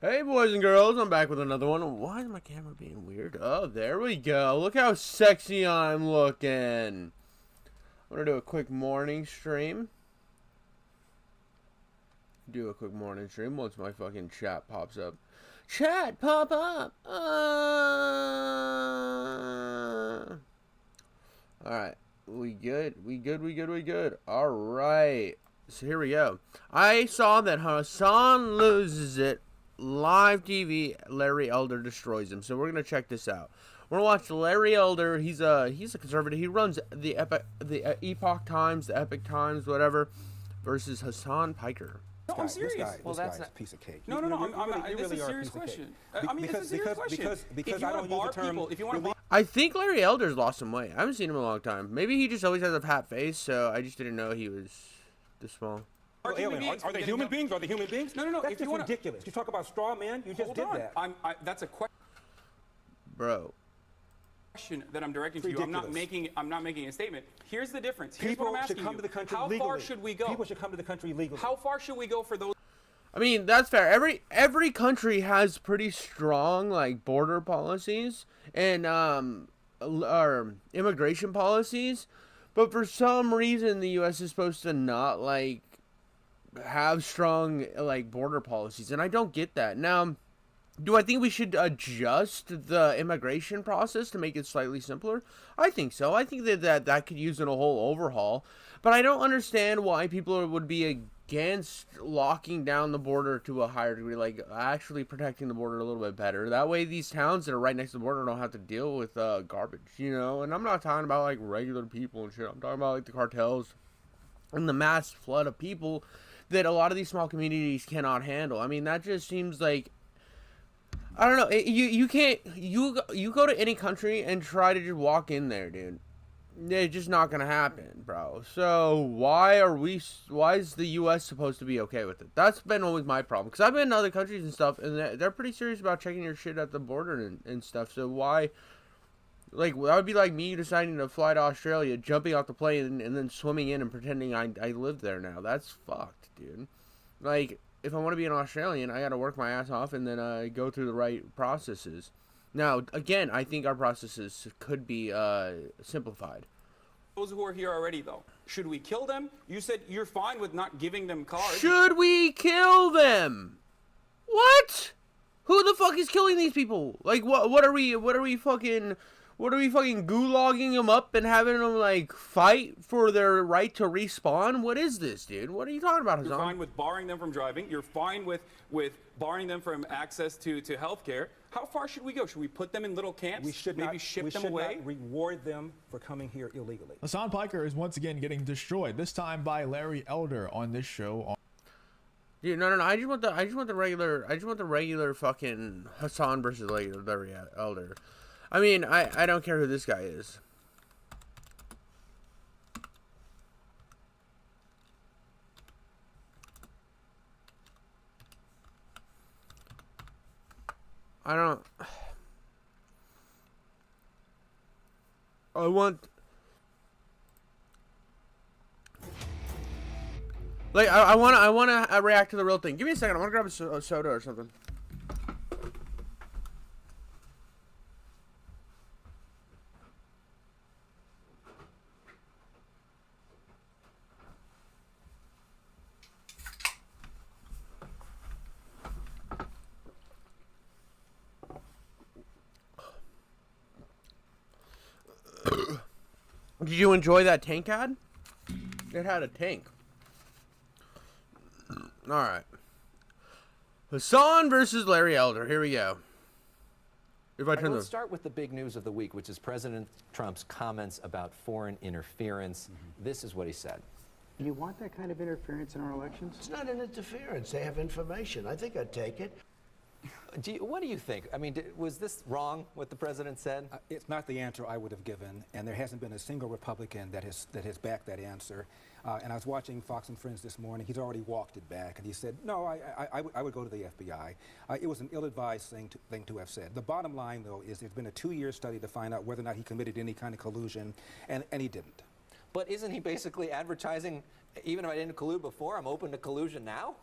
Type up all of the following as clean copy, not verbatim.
Hey boys and girls, I'm back with another one. Why is my camera being weird? Oh, there we go. Look how sexy I'm looking. I'm gonna do a quick morning stream. Once my fucking chat pops up. Chat, pop up! Alright, we good. Alright, so here we go. I saw that Hasan loses it. Live TV, Larry Elder destroys him. So we're gonna check this out. We're gonna watch Larry Elder. He's a conservative. He runs the Epoch Times, the Epic Times, whatever, versus Hasan Piker. No, I'm serious. This guy's a piece of cake. No. This is a serious question. I mean, this is a serious question. Because I don't use the term. If you want to I think Larry Elder's lost some weight. I haven't seen him in a long time. Maybe he just always has a fat face, so I just didn't know he was this small. Are they human beings? Are they human beings? No. That's just ridiculous. You talk about straw man. You just did that. That's a question. Bro. That I'm directing to you. I'm not making a statement. Here's the difference. Here's what I'm asking you. How far should we go? People should come to the country legally. How far should we go for those? I mean, that's fair. Every country has pretty strong like border policies and immigration policies, but for some reason the U.S. is supposed to not like have strong like border policies, and I don't get that. Now, do I think we should adjust the immigration process to make it slightly simpler? I think so. I think that could use a whole overhaul, but I don't understand why people would be against locking down the border to a higher degree, like actually protecting the border a little bit better. That way these towns that are right next to the border don't have to deal with garbage, you know? And I'm not talking about like regular people and shit. I'm talking about like the cartels and the mass flood of people that a lot of these small communities cannot handle. I mean, that just seems like, I don't know. You can't, you go to any country and try to just walk in there, dude. It's just not gonna happen, bro. So why is the U.S. supposed to be okay with it? That's been always my problem. Because I've been in other countries and stuff, and they're pretty serious about checking your shit at the border and stuff. So why, like, that would be like me deciding to fly to Australia, jumping off the plane, and then swimming in and pretending I live there now. That's fucked, dude. Like, if I want to be an Australian, I gotta work my ass off and then go through the right processes. Now, again, I think our processes could be simplified. Those who are here already, though, should we kill them? You said you're fine with not giving them cars. Should we kill them? What? Who the fuck is killing these people? Like, what are we fucking gulagging them up and having them like fight for their right to respawn? What is this, dude? What are you talking about, Hasan? You're fine with barring them from driving. You're fine with barring them from access to health care. How far should we go? Should we put them in little camps? We should maybe ship them away. We should not reward them for coming here illegally. Hasan Piker is once again getting destroyed. This time by Larry Elder on this show. Dude, no. I just want the regular fucking Hasan versus Larry Elder. I mean, I don't care who this guy is. I want... Like, I want to react to the real thing. Give me a second. I want to grab a soda or something. Did you enjoy that tank ad? It had a tank. Alright. Hasan versus Larry Elder. Here we go. Let's start with the big news of the week, which is President Trump's comments about foreign interference. This is what he said. You want that kind of interference in our elections? It's not an interference. They have information. I think I'd take it. What do you think? I mean, was this wrong, what the president said? It's not the answer I would have given, and there hasn't been a single Republican that has backed that answer. And I was watching Fox and Friends this morning. He's already walked it back, and he said, no, I would go to the FBI. It was an ill-advised thing to have said. The bottom line, though, is there's been a 2-year study to find out whether or not he committed any kind of collusion, and he didn't. But isn't he basically advertising, even if I didn't collude before, I'm open to collusion now?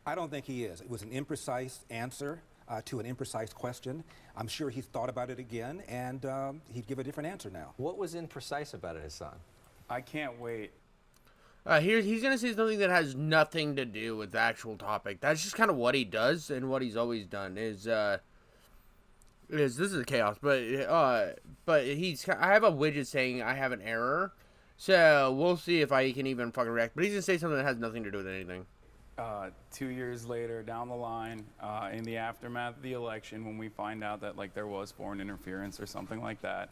I don't think he is. It was an imprecise answer to an imprecise question. I'm sure he's thought about it again, and he'd give a different answer now. What was imprecise about it, Hasan? I can't wait. He's gonna say something that has nothing to do with the actual topic. That's just kind of what he does and what he's always done. This is chaos, but I have a widget saying I have an error, so we'll see if I can even fucking react. But he's gonna say something that has nothing to do with anything. 2 years later, down the line, in the aftermath of the election, when we find out that like there was foreign interference or something like that,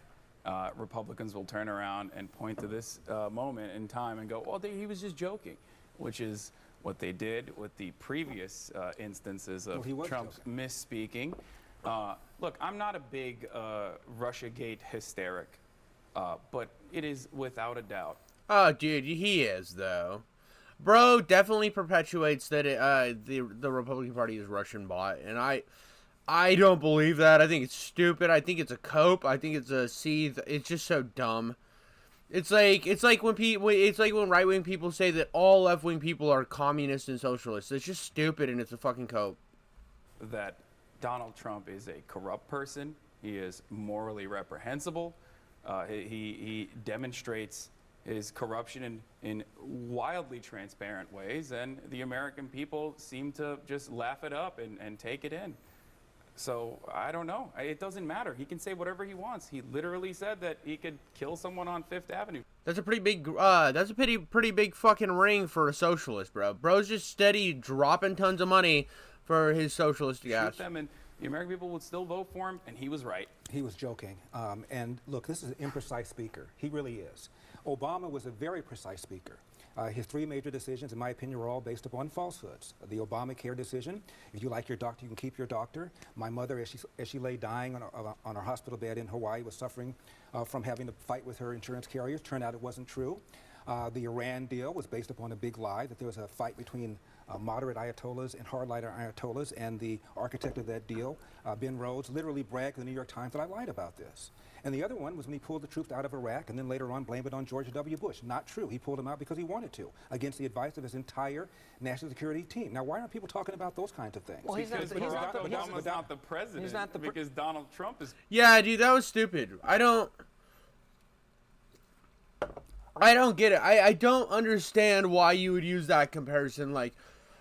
Republicans will turn around and point to this moment in time and go, well, he was just joking, which is what they did with the previous instances of Trump's misspeaking. Look, I'm not a big Russiagate hysteric, but it is without a doubt. Oh, dude, he is, though. Bro definitely perpetuates that the Republican Party is Russian bought, and I don't believe that. I think it's stupid. I think it's a cope. I think it's a seethe. It's just so dumb. It's like when right wing people say that all left wing people are communists and socialists. It's just stupid, and it's a fucking cope. That Donald Trump is a corrupt person. He is morally reprehensible. He demonstrates his corruption in wildly transparent ways, and the American people seem to just laugh it up and take it in. So I don't know. It doesn't matter. He can say whatever he wants. He literally said that he could kill someone on Fifth Avenue. That's a pretty big. That's a pretty big fucking ring for a socialist, bro. Bro's just steady dropping tons of money for his socialistic ass. Shoot them, and the American people would still vote for him, and he was right. He was joking. And look, this is an imprecise speaker. He really is. Obama was a very precise speaker. His three major decisions, in my opinion, were all based upon falsehoods. The Obamacare decision: if you like your doctor, you can keep your doctor. My mother, as she lay dying on her hospital bed in Hawaii, was suffering from having to fight with her insurance carriers. Turned out it wasn't true. The Iran deal was based upon a big lie, that there was a fight between moderate ayatollahs and hardliner ayatollahs, and the architect of that deal, Ben Rhodes, literally bragged to the New York Times that I lied about this. And the other one was when he pulled the troops out of Iraq and then later on blamed it on George W. Bush. Not true. He pulled them out because he wanted to, against the advice of his entire national security team. Now, why aren't people talking about those kinds of things? Well, because Barack Obama's not the president. He's not because Donald Trump is. Yeah, dude, that was stupid. I don't get it. I don't understand why you would use that comparison. Like,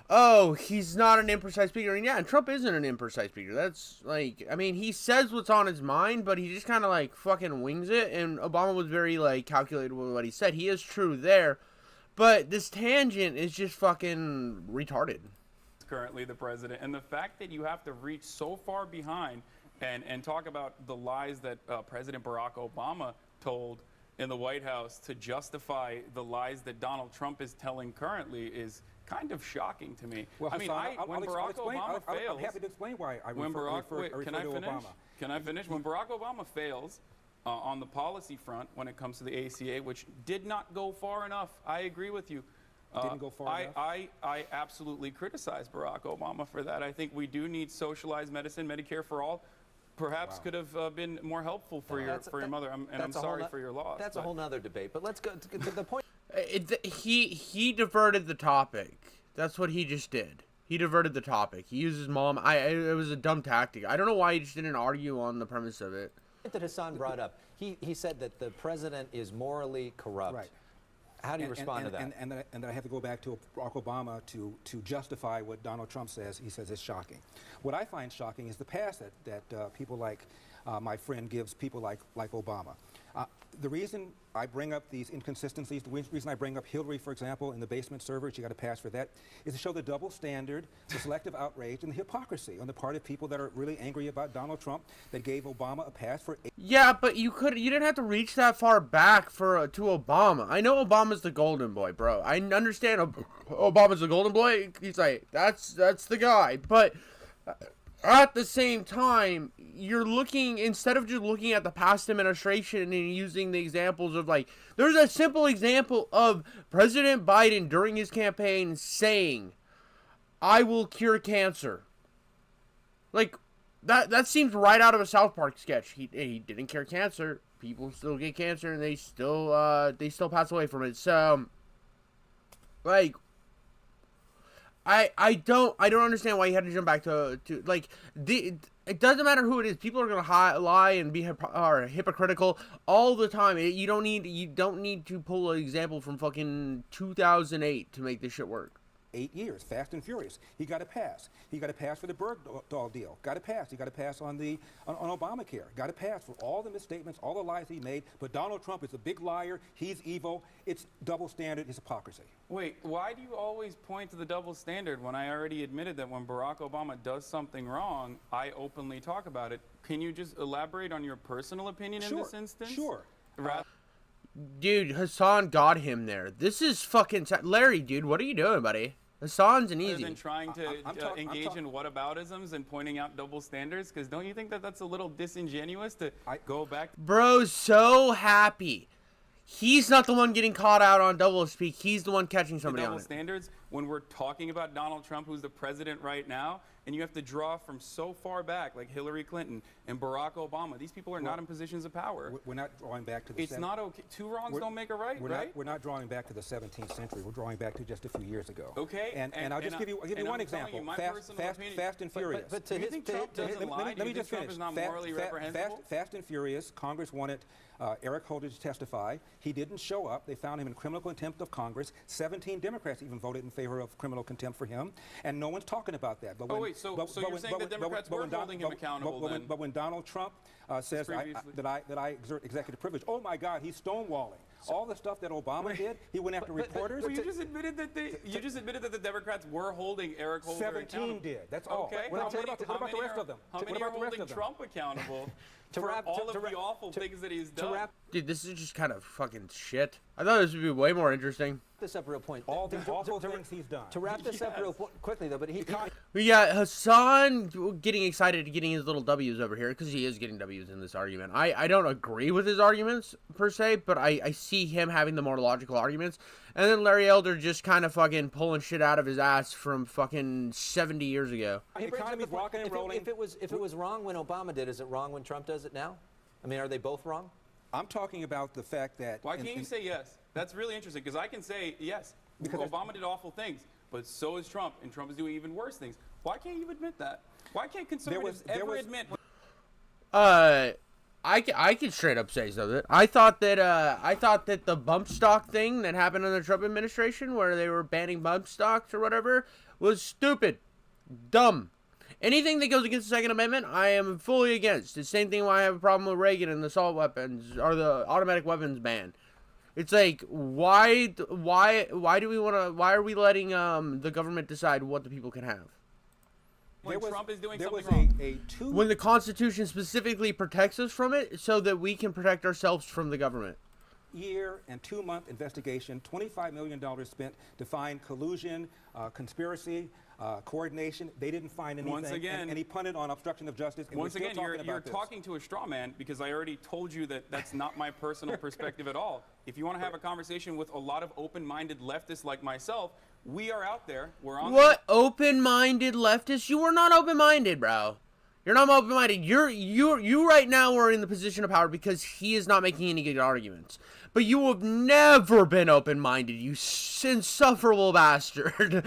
oh, he's not an imprecise speaker. And yeah, Trump isn't an imprecise speaker. That's like, I mean, he says what's on his mind, but he just kind of like fucking wings it. And Obama was very like calculated with what he said. He is true there. But this tangent is just fucking retarded. Currently the president. And the fact that you have to reach so far behind and talk about the lies that President Barack Obama told in the White House to justify the lies that Donald Trump is telling currently is kind of shocking to me. Well, I mean, when Barack Obama fails, I'm happy to explain why I when refer can I to finish? Obama. Can I finish? When Barack Obama fails on the policy front when it comes to the ACA, which did not go far enough, I agree with you. Didn't go far enough? I absolutely criticize Barack Obama for that. I think we do need socialized medicine, Medicare for all. Perhaps could have been more helpful for your mother, and I'm sorry for your loss. That's a whole nother debate. But let's go to the point. He diverted the topic. That's what he just did. He diverted the topic. He used his mom. It was a dumb tactic. I don't know why he just didn't argue on the premise of it. That Hasan brought up. He said that the president is morally corrupt. Right. How do you respond to that? And then I have to go back to Barack Obama to justify what Donald Trump says. He says it's shocking. What I find shocking is the pass that people like my friend gives people like Obama. The reason I bring up these inconsistencies, the reason I bring up Hillary, for example, in the basement server, she got a pass for that, is to show the double standard, the selective outrage, and the hypocrisy on the part of people that are really angry about Donald Trump that gave Obama a pass for. Yeah, but you didn't have to reach that far back to Obama. I know Obama's the golden boy, bro. I understand Obama's the golden boy. He's like, that's the guy, but. At the same time, you're looking, instead of just looking at the past administration and using the examples of like, there's a simple example of President Biden during his campaign saying, I will cure cancer. Like, that seems right out of a South Park sketch. He didn't cure cancer. People still get cancer and they still pass away from it. So, like, I don't understand why you had to jump back to like it doesn't matter who it is. People are gonna lie and be hypocritical all the time. You don't need to pull an example from fucking 2008 to make this shit work. 8 years, fast and furious. He got a pass. He got a pass for the Bergdahl deal. Got a pass. He got a pass on Obamacare. Got a pass for all the misstatements, all the lies he made. But Donald Trump is a big liar. He's evil. It's double standard. It's hypocrisy. Wait, why do you always point to the double standard when I already admitted that when Barack Obama does something wrong, I openly talk about it? Can you just elaborate on your personal opinion in this instance? Sure. Dude, Hasan got him there. This is fucking Larry, dude. What are you doing, buddy? Hasan's an easy. Rather than trying to engage in whataboutisms and pointing out double standards, because don't you think that that's a little disingenuous to go back? Bro's so happy. He's not the one getting caught out on double speak. He's the one catching somebody on it. Double standards when we're talking about Donald Trump, who's the president right now, and you have to draw from so far back, like Hillary Clinton and Barack Obama. These people are not in positions of power. We're not drawing back to the... It's not okay. Two wrongs don't make a right, right? We're not drawing back to the 17th century. We're drawing back to just a few years ago. Okay. And I'll just give you one example. Fast and Furious. But do you think Trump doesn't lie? Let me just finish. Trump is not morally reprehensible? Fast and Furious. Congress wanted Eric Holder to testify. He didn't show up. They found him in criminal contempt of Congress. 17 Democrats even voted in favor of criminal contempt for him. And no one's talking about that. But you're saying the Democrats were holding him accountable then? But when Donald Trump says that I exert executive privilege, oh my God, he's stonewalling. All the stuff that Obama did, he went after reporters. Well, you just admitted that the Democrats were holding Eric Holder 17 accountable. did. That's all. Okay. What about the rest of them? How many are holding Trump accountable for all of the awful things that he's done? Dude, this is just kind of fucking shit. I thought this would be way more interesting. This up real point. All the awful things he's done. To wrap this up real quickly, though, but We got Hasan getting excited, getting his little W's over here, because he is getting W's in this argument. I don't agree with his arguments, per se, but I see him having the more logical arguments. And then Larry Elder just kind of fucking pulling shit out of his ass from fucking 70 years ago. The economy's rocking and rolling. If it was wrong when Obama did, is it wrong when Trump does it now? I mean, are they both wrong? I'm talking about the fact that... Why can't you say yes? That's really interesting, because I can say yes. Because Obama did awful things, but so is Trump, and Trump is doing even worse things. Why can't you admit that? Why can't conservatives ever admit... I can straight up say so. That I thought that the bump stock thing that happened in the Trump administration, where they were banning bump stocks or whatever, was stupid, dumb. Anything that goes against the Second Amendment, I am fully against. It's the same thing why I have a problem with Reagan and the assault weapons or the automatic weapons ban. It's like, why do we want to? Why are we letting the government decide what the people can have? When Trump is doing something wrong. When the Constitution specifically protects us from it, so that we can protect ourselves from the government. Year and 2-month investigation, $25 million spent to find collusion, conspiracy, coordination. They didn't find anything. Once again, and he punted on obstruction of justice. And once again, you're talking to a straw man, because I already told you that that's not my personal perspective at all. If you want to have a conversation with a lot of open-minded leftists like myself, we are out there. We're on. What open-minded leftists? You are not open-minded, bro. You're not open-minded. You right now are in the position of power because he is not making any good arguments. But you have never been open-minded, you insufferable bastard.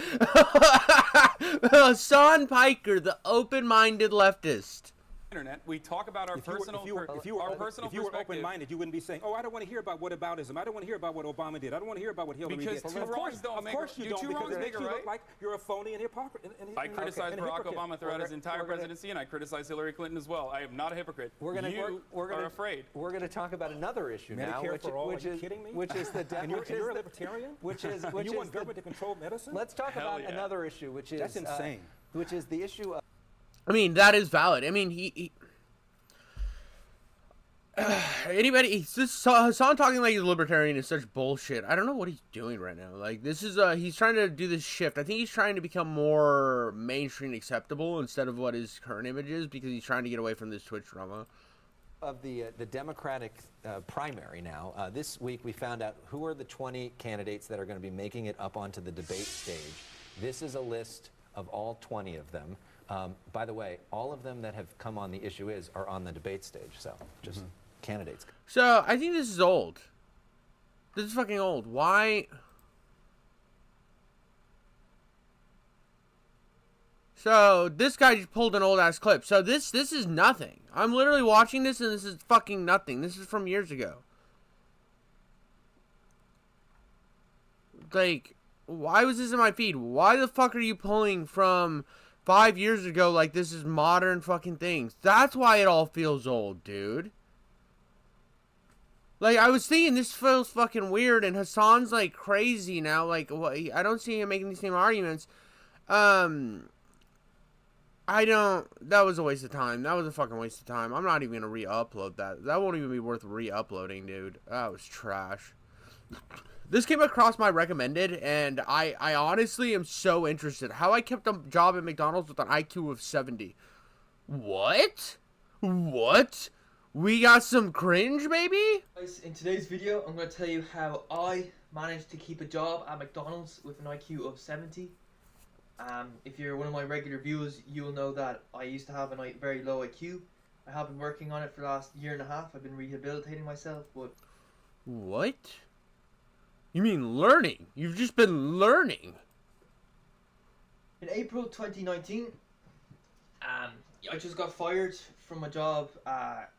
Hasan Piker, the open-minded leftist. Internet, we talk about our personal If you were open-minded, you wouldn't be saying, "Oh, I don't want to hear about whataboutism. I don't want to hear about what Obama did. I don't want to hear about what Hillary did." Because two wrongs don't make a right. You look like you're a phony and hypocrite. I criticize Barack Obama throughout his entire presidency, and I criticize Hillary Clinton as well. I am not a hypocrite. You are afraid. We're going to talk about another issue now, which is the and you're a libertarian. Which is you want government to control medicine? Let's talk about another issue, which is that's insane. Which is the issue of. I mean, that is valid. I mean, Hasan talking like he's a libertarian is such bullshit. I don't know what he's doing right now. Like, this is he's trying to do this shift. I think he's trying to become more mainstream acceptable instead of what his current image is, because he's trying to get away from this Twitch drama. Of the Democratic primary now, this week we found out who are the 20 candidates that are going to be making it up onto the debate stage. This is a list of all 20 of them. By the way, all of them that have come on the issue are on the debate stage, so just candidates. So, I think this is old. This is fucking old. Why? So this guy just pulled an old ass clip. So this is nothing. I'm literally watching this and this is fucking nothing. This is from years ago. Like, why was this in my feed? Why the fuck are you pulling from 5 years ago like this is modern fucking things? That's why it all feels old, dude. Like, I was thinking this feels fucking weird and Hasan's like crazy now. Like, what? I don't see him making these same arguments. I don't. That was a waste of time. That was a fucking waste of time. I'm not even gonna re-upload that. That won't even be worth re-uploading, dude. That was trash. This came across my recommended, and I honestly am so interested. How I kept a job at McDonald's with an IQ of 70. What? What? We got some cringe, baby? Guys, in today's video, I'm going to tell you how I managed to keep a job at McDonald's with an IQ of 70. If you're one of my regular viewers, you'll know that I used to have a very low IQ. I have been working on it for the last year and a half. I've been rehabilitating myself, but... What? You mean learning? You've just been learning. In April 2019, I just got fired from a job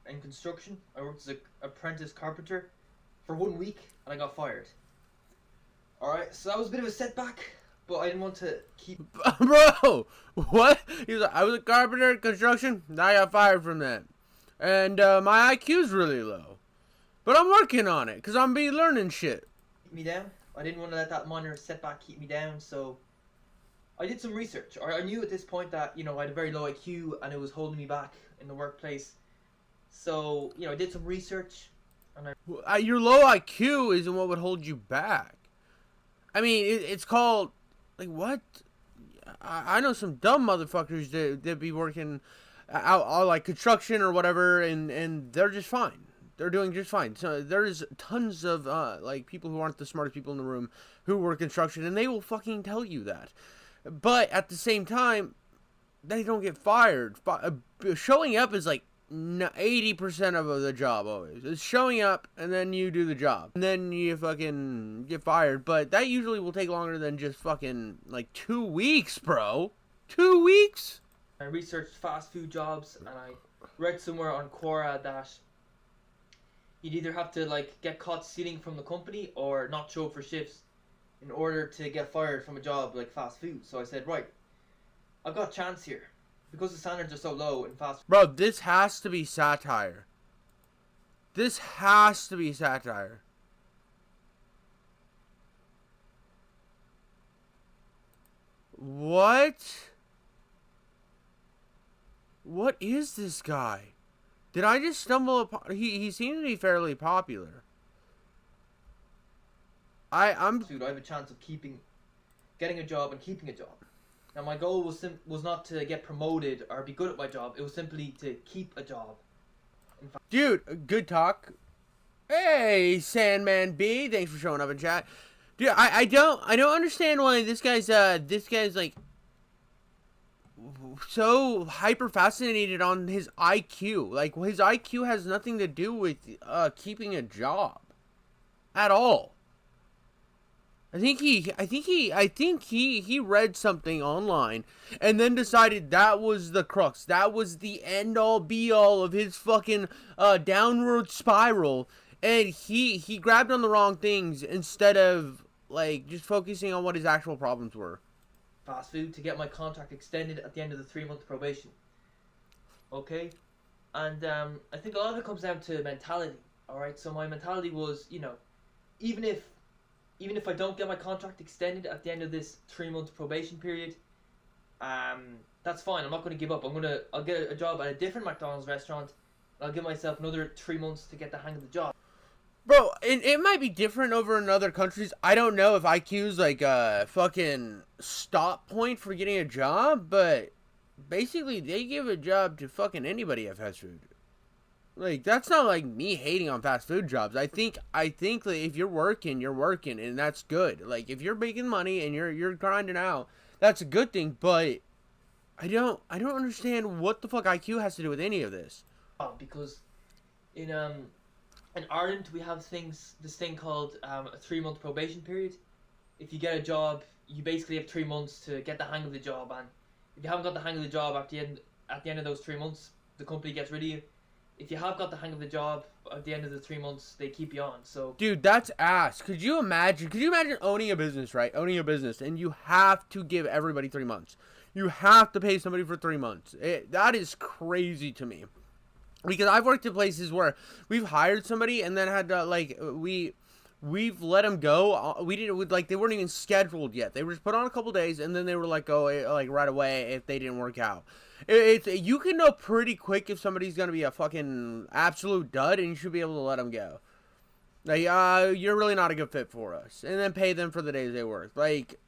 in construction. I worked as an apprentice carpenter for 1 week, and I got fired. Alright, so that was a bit of a setback, but I didn't want to keep... Bro, what? He's like, I was a carpenter in construction, now I got fired from that. And my IQ's really low. But I'm working on it, because I'm be learning shit. Me down. I didn't want to let that minor setback keep me down, so I did some research. I knew at this point that, you know, I had a very low IQ and it was holding me back in the workplace. So, you know, I did some research. And your low IQ isn't what would hold you back. I mean, it's called, like, what? I know some dumb motherfuckers that be working out like construction or whatever, and they're just fine. They're doing just fine. So there's tons of like people who aren't the smartest people in the room who work construction, and they will fucking tell you that. But at the same time, they don't get fired. Showing up is like 80% of the job always. It's showing up, and then you do the job, and then you fucking get fired. But that usually will take longer than just fucking like 2 weeks, bro. 2 weeks. I researched fast food jobs, and I read somewhere on Quora that you'd either have to like get caught stealing from the company or not show up for shifts in order to get fired from a job like fast food. So I said, right, I've got a chance here because the standards are so low in fast food. Bro, this has to be satire. This has to be satire. What? What is this guy? Did I just stumble upon... He seemed to be fairly popular. I'm... Dude, I have a chance of getting a job and keeping a job. Now my goal was not to get promoted or be good at my job. It was simply to keep a job. Dude, good talk. Hey, Sandman B, thanks for showing up in chat. Dude, I don't understand why this guy's like so hyper fascinated on his IQ. Like, his IQ has nothing to do with keeping a job at all. I think he read something online and then decided that was the crux. That was the end all be all of his fucking downward spiral, and he grabbed on the wrong things instead of like just focusing on what his actual problems were. Fast food to get my contract extended at the end of the 3-month probation. Okay? And I think a lot of it comes down to mentality. Alright, so my mentality was, you know, even if I don't get my contract extended at the end of this 3-month probation period, that's fine. I'm not going to give up. I'll get a job at a different McDonald's restaurant, and I'll give myself another 3 months to get the hang of the job. Bro, it might be different over in other countries. I don't know if IQ's like a fucking stop point for getting a job, but basically they give a job to fucking anybody at fast food. Like, that's not like me hating on fast food jobs. I think like if you're working, and that's good. Like, if you're making money and you're grinding out, that's a good thing. But I don't understand what the fuck IQ has to do with any of this. Because in Ireland, we have this thing called a 3-month probation period. If you get a job, you basically have 3 months to get the hang of the job, and If you haven't got the hang of the job at the end of those 3 months, the company gets rid of you. If you have got the hang of the job at the end of the 3 months, they keep you on. So, dude, that's ass. Could you imagine owning a business, right? Owning a business, and you have to give everybody 3 months. You have to pay somebody for 3 months. That is crazy to me. Because I've worked at places where we've hired somebody and then had to, like, we've let them go. We didn't, like, they weren't even scheduled yet. They were just put on a couple days, and then they were let go, like, right away if they didn't work out. You can know pretty quick if somebody's gonna be a fucking absolute dud, and you should be able to let them go. Like, you're really not a good fit for us, and then pay them for the days they work. Like,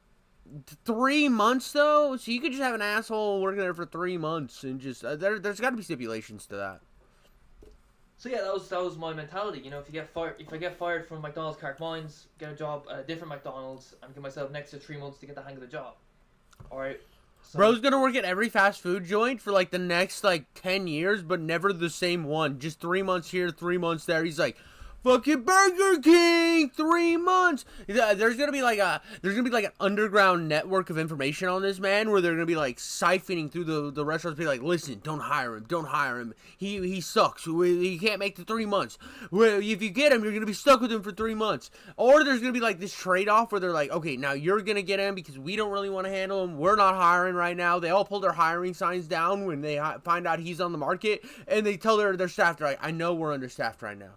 3 months though, so you could just have an asshole working there for 3 months, and just there's got to be stipulations to that. so yeah, that was my mentality. You know, if I get fired from McDonald's Carrick Mines, get a job at a different McDonald's, and give myself next to 3 months to get the hang of the job. All right. So, Bro's gonna work at every fast food joint for like the next like 10 years, but never the same one. Just 3 months here, 3 months there. He's like, fucking Burger King, 3 months. There's gonna be like an underground network of information on this man, where they're gonna be like siphoning through the restaurants, be like, listen, don't hire him. He sucks. He can't make the 3 months. If you get him, you're gonna be stuck with him for 3 months. Or there's gonna be like this trade-off where they're like, okay, now you're gonna get him because we don't really want to handle him. We're not hiring right now. They all pull their hiring signs down when they find out he's on the market, and they tell their staff, they're like, I know we're understaffed right now,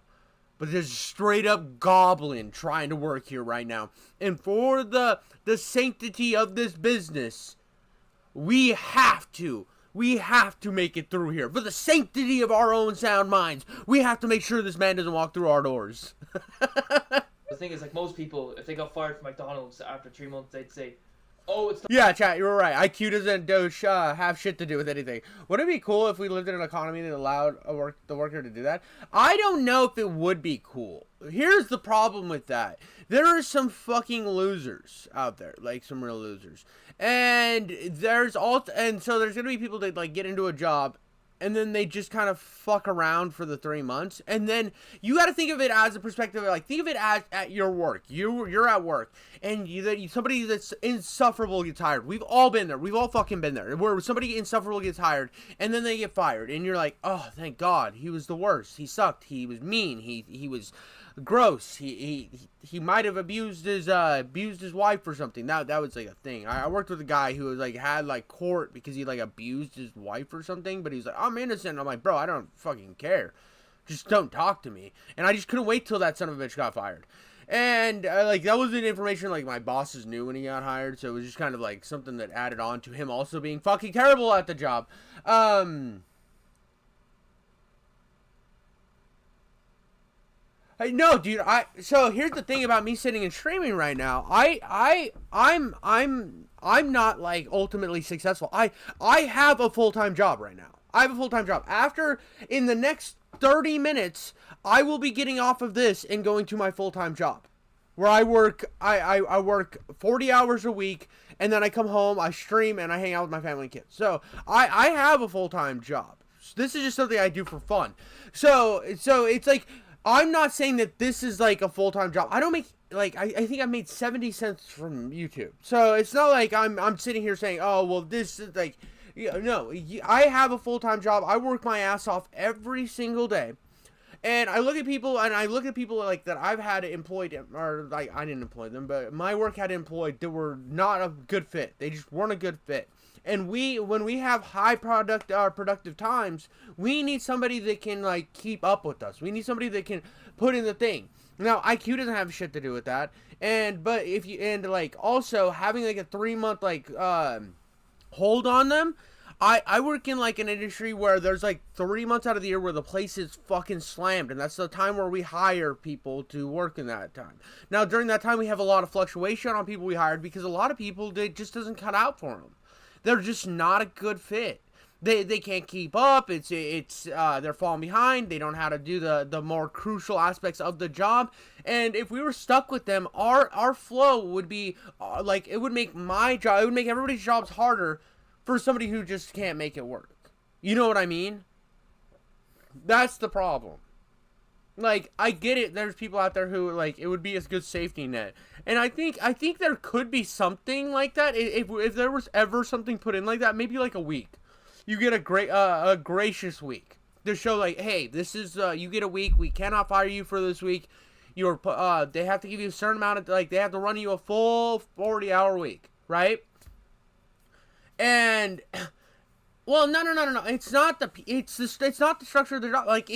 but there's a straight up goblin trying to work here right now. And for the sanctity of this business, we have to make it through here. For the sanctity of our own sound minds, we have to make sure this man doesn't walk through our doors. the thing is, like, most people, if they got fired from McDonald's after 3 months, they'd say, oh, it's not. Yeah, chat, you were right. IQ doesn't have shit to do with anything. Wouldn't it be cool if we lived in an economy that allowed the worker to do that? I don't know if it would be cool. Here's the problem with that. There are some fucking losers out there, like some real losers. And so there's gonna be people that like get into a job, and then they just kind of fuck around for the 3 months. And then you got to think of it as a perspective, like, think of it as at your work. You're at work, and somebody that's insufferable gets hired. We've all been there. We've all fucking been there. Where somebody insufferable gets hired, and then they get fired. And you're like, oh, thank God. He was the worst. He sucked. He was mean. He was gross. He might have abused his wife or something. That was like a thing. I worked with a guy who was like had like court because he like abused his wife or something, but he's like, I'm innocent. I'm like, bro, I don't fucking care. Just don't talk to me. And I just couldn't wait till that son of a bitch got fired. And like that wasn't information like my bosses knew when he got hired, so it was just kind of like something that added on to him also being fucking terrible at the job. No, dude. So here's the thing about me sitting and streaming right now. I'm not like ultimately successful. I have a full-time job right now. I have a full-time job. In the next 30 minutes, I will be getting off of this and going to my full-time job, where I work. I work 40 hours a week, and then I come home, I stream, and I hang out with my family and kids. So I have a full-time job. This is just something I do for fun. So it's like, I'm not saying that this is like a full-time job. I don't make, like, I think I made 70 cents from YouTube. So it's not like I'm sitting here saying, oh, well, this is like, no, I have a full-time job. I work my ass off every single day. And I look at people, like that I've had employed, or like I didn't employ them, but my work had employed that were not a good fit. They just weren't a good fit. And when we have high productive times, we need somebody that can like keep up with us. We need somebody that can put in the thing. Now IQ doesn't have shit to do with that. But also having like a 3 month like hold on them. I work in like an industry where there's like 3 months out of the year where the place is fucking slammed, and that's the time where we hire people to work in that time. Now during that time we have a lot of fluctuation on people we hired because a lot of people, it just doesn't cut out for them. They're just not a good fit. They can't keep up. They're falling behind. They don't know how to do the more crucial aspects of the job. And if we were stuck with them, our flow would be like, it would make my job, it would make everybody's jobs harder for somebody who just can't make it work. You know what I mean? That's the problem. Like, I get it. There's people out there who, like, it would be a good safety net. And I think there could be something like that. If there was ever something put in like that, maybe like a week. You get a gracious week to show, like, hey, this is, you get a week. We cannot fire you for this week. They have to give you a certain amount of, like, they have to run you a full 40-hour week, right? And well, no. It's not the structure of the job. Like,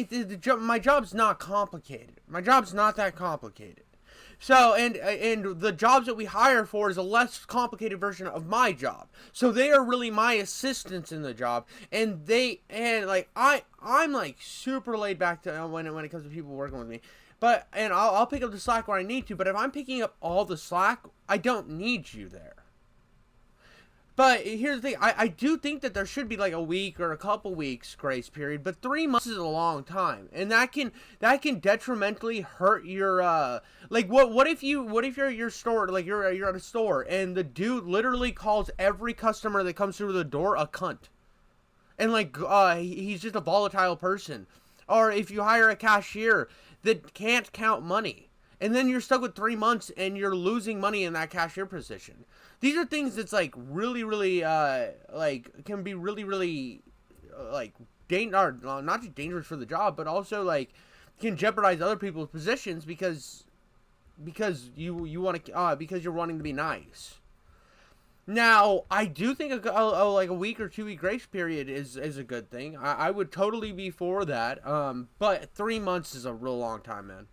my job's not complicated. My job's not that complicated. So, and the jobs that we hire for is a less complicated version of my job. So they are really my assistants in the job, and I'm like super laid back to when it comes to people working with me. But I'll pick up the slack where I need to. But if I'm picking up all the slack, I don't need you there. But here's the thing, I do think that there should be like a week or a couple weeks grace period, but 3 months is a long time, and that can detrimentally hurt your like what if you're at your store, like you're at a store, and the dude literally calls every customer that comes through the door a cunt, and like he's just a volatile person, or if you hire a cashier that can't count money. And then you're stuck with 3 months and you're losing money in that cashier position. These are things that's like really, really, like can be really, really, like not just dangerous for the job, but also like can jeopardize other people's positions because you want to because you're wanting to be nice. Now, I do think like a week or 2 week grace period is a good thing. I would totally be for that. But 3 months is a real long time, man.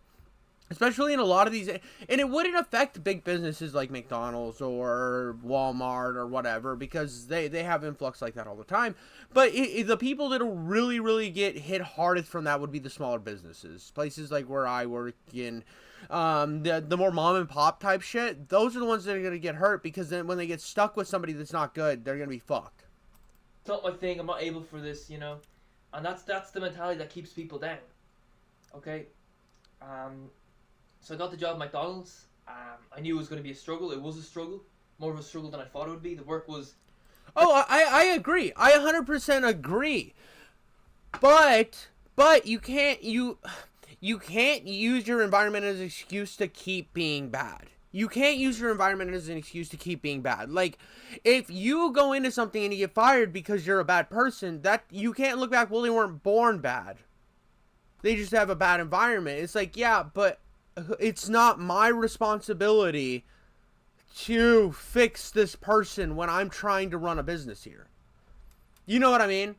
Especially in a lot of these, and it wouldn't affect big businesses like McDonald's or Walmart or whatever, because they have influx like that all the time. But the people that'll really, really get hit hardest from that would be the smaller businesses. Places like where I work in, the more mom and pop type shit, those are the ones that are going to get hurt, because then when they get stuck with somebody that's not good, they're going to be fucked. It's not my thing, I'm not able for this, you know? And that's the mentality that keeps people down. Okay? So I got the job at McDonald's. I knew it was going to be a struggle. It was a struggle. More of a struggle than I thought it would be. The work was... Oh, I agree. I 100% agree. But you can't use your environment as an excuse to keep being bad. You can't use your environment as an excuse to keep being bad. Like, if you go into something and you get fired because you're a bad person, that you can't look back, well, they weren't born bad. They just have a bad environment. It's like, yeah, but it's not my responsibility to fix this person when I'm trying to run a business here. You know what I mean?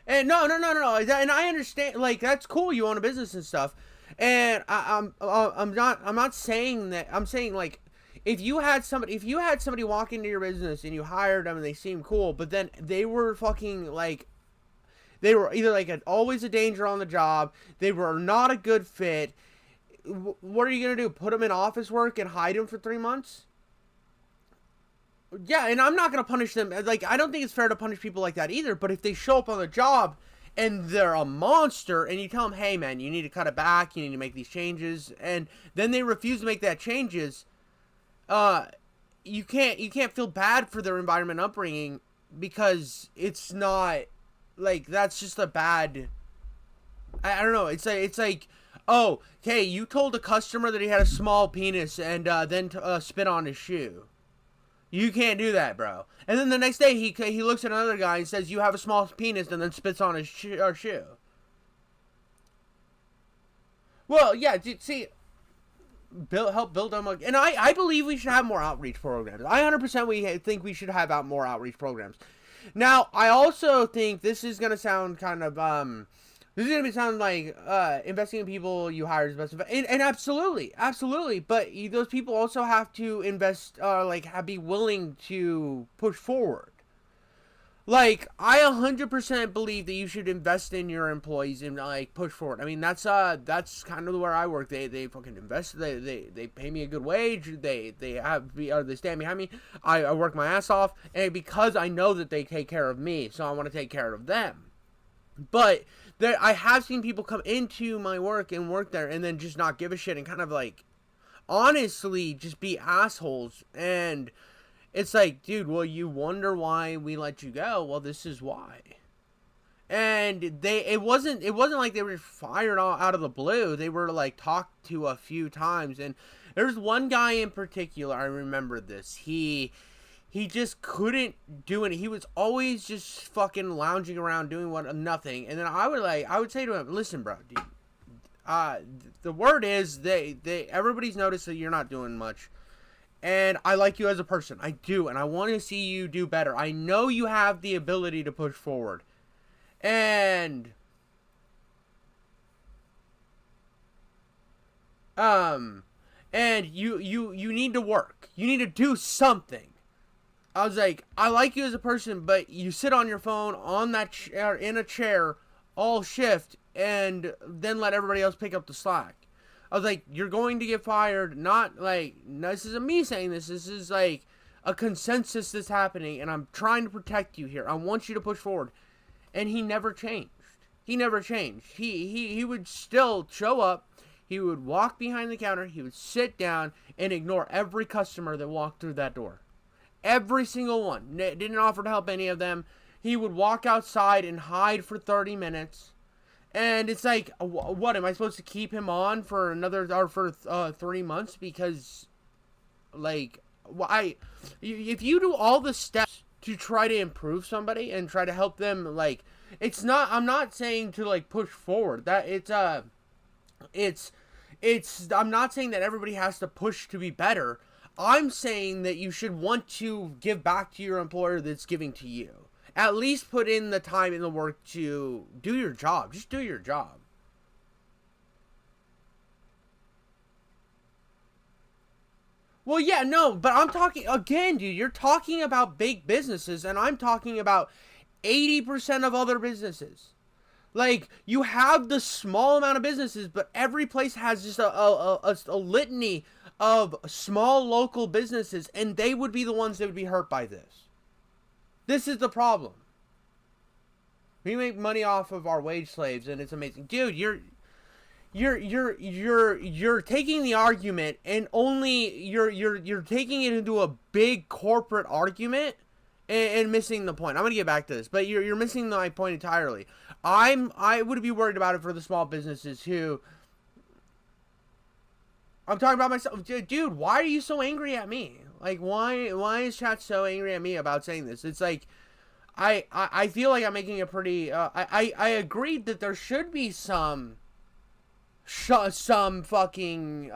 And no. And I understand, like, that's cool, you own a business and stuff. And I'm not saying that. I'm saying, like, if you had somebody walk into your business and you hired them and they seemed cool, but then they were fucking like, they were either like always a danger on the job, they were not a good fit, what are you going to do? Put them in office work and hide them for 3 months? Yeah, and I'm not going to punish them. Like, I don't think it's fair to punish people like that either, but if they show up on the job and they're a monster and you tell them, hey man, you need to cut it back, you need to make these changes, and then they refuse to make that changes, you can't feel bad for their environment upbringing, because it's not... Like, that's just a bad... I don't know. It's like, oh, okay, you told a customer that he had a small penis and then spit on his shoe. You can't do that, bro. And then the next day, he looks at another guy and says, you have a small penis, and then spits on his shoe. Well, yeah, see... help build them, and I believe we should have more outreach programs. I 100% think we should have more outreach programs. Now, I also think this is going to sound kind of, this is going to sound like, investing in people you hire is best. And absolutely, but those people also have to invest, be willing to push forward. Like, I 100% believe that you should invest in your employees and, like, push forward. I mean, that's kind of where I work. They fucking invest. They pay me a good wage. They stand behind me. I work my ass off, and because I know that they take care of me, so I want to take care of them. But I have seen people come into my work and work there and then just not give a shit and kind of, like, honestly just be assholes. And it's like, dude, well, you wonder why we let you go. Well, this is why. And it wasn't like they were fired all out of the blue. They were like talked to a few times, and there's one guy in particular, I remember this. He just couldn't do it. He was always just fucking lounging around doing nothing. And then I would say to him, listen, bro, dude, the word is everybody's noticed that you're not doing much. And I like you as a person. I do. And I want to see you do better. I know you have the ability to push forward. And you need to work. You need to do something. I was like, I like you as a person, but you sit on your phone on that chair, in a chair all shift, and then let everybody else pick up the slack. I was like, you're going to get fired. Not like, this isn't me saying this. This is like a consensus that's happening, and I'm trying to protect you here. I want you to push forward. And he never changed. He never changed. He would still show up. He would walk behind the counter. He would sit down and ignore every customer that walked through that door. Every single one. Didn't offer to help any of them. He would walk outside and hide for 30 minutes. And it's like, what, am I supposed to keep him on for for 3 months? Because, like, if you do all the steps to try to improve somebody and try to help them, like, I'm not saying to, like, push forward. I'm not saying that everybody has to push to be better. I'm saying that you should want to give back to your employer that's giving to you. At least put in the time and the work to do your job. Just do your job. Well, yeah, no, but I'm talking, again, dude, you're talking about big businesses, and I'm talking about 80% of other businesses. Like, you have the small amount of businesses, but every place has just a litany of small local businesses, and they would be the ones that would be hurt by this. This is the problem. We make money off of our wage slaves, and it's amazing. Dude, you're taking the argument and only you're taking it into a big corporate argument and missing the point. I'm gonna get back to this, but you're missing my point entirely. I would be worried about it for the small businesses who. I'm talking about myself, dude. Why are you so angry at me? Like, why is chat so angry at me about saying this? It's like, I feel like I'm making a pretty. I agreed that there should be some fucking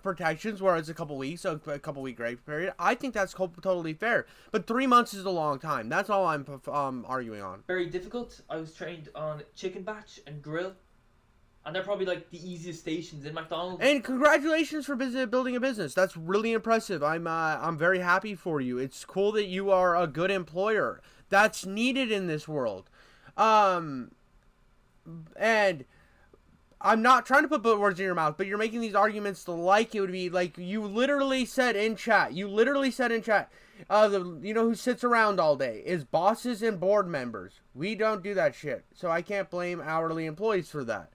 protections where it's a couple weeks, a couple week grace period. I think that's totally fair, but 3 months is a long time. That's all I'm arguing on. Very difficult. I was trained on chicken batch and grill, and they're probably like the easiest stations in McDonald's. And congratulations for building a business. That's really impressive. I'm very happy for you. It's cool that you are a good employer. That's needed in this world. And I'm not trying to put words in your mouth, but you're making these arguments like it would be like you literally said in chat. You know who sits around all day is bosses and board members. We don't do that shit, so I can't blame hourly employees for that.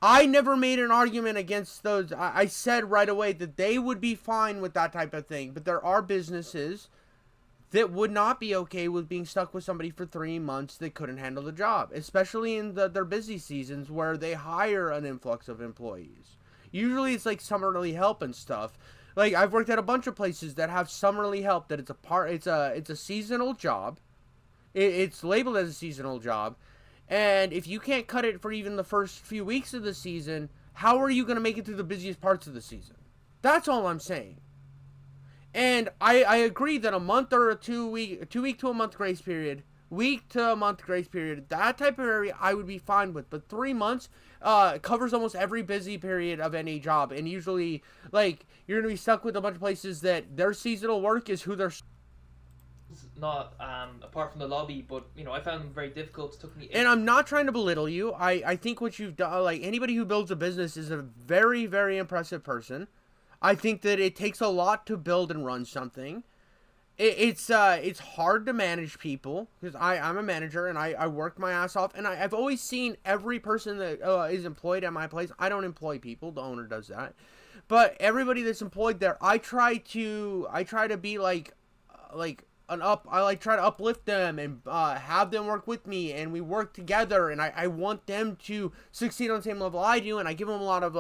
I never made an argument against those. I said right away that they would be fine with that type of thing, but there are businesses that would not be okay with being stuck with somebody for 3 months that couldn't handle the job, especially in their busy seasons where they hire an influx of employees. Usually it's like summerly help and stuff. Like, I've worked at a bunch of places that have summerly help that it's a seasonal job. It's labeled as a seasonal job. And if you can't cut it for even the first few weeks of the season, how are you going to make it through the busiest parts of the season? That's all I'm saying. And I agree that a month or a 2 week to a month grace period, week to a month grace period, that type of area I would be fine with. But 3 months covers almost every busy period of any job. And usually, like, you're going to be stuck with a bunch of places that their seasonal work is who they're... Not apart from the lobby, but you know, I found them very difficult. It took me. And I'm not trying to belittle you. I think what you've done, like, anybody who builds a business is a very, very impressive person. I think that it takes a lot to build and run something. It's hard to manage people because I'm a manager and I work my ass off, and I've always seen every person that is employed at my place. I don't employ people; the owner does that. But everybody that's employed there, I try to be like try to uplift them and have them work with me, and we work together, and I want them to succeed on the same level I do, and I give them a lot of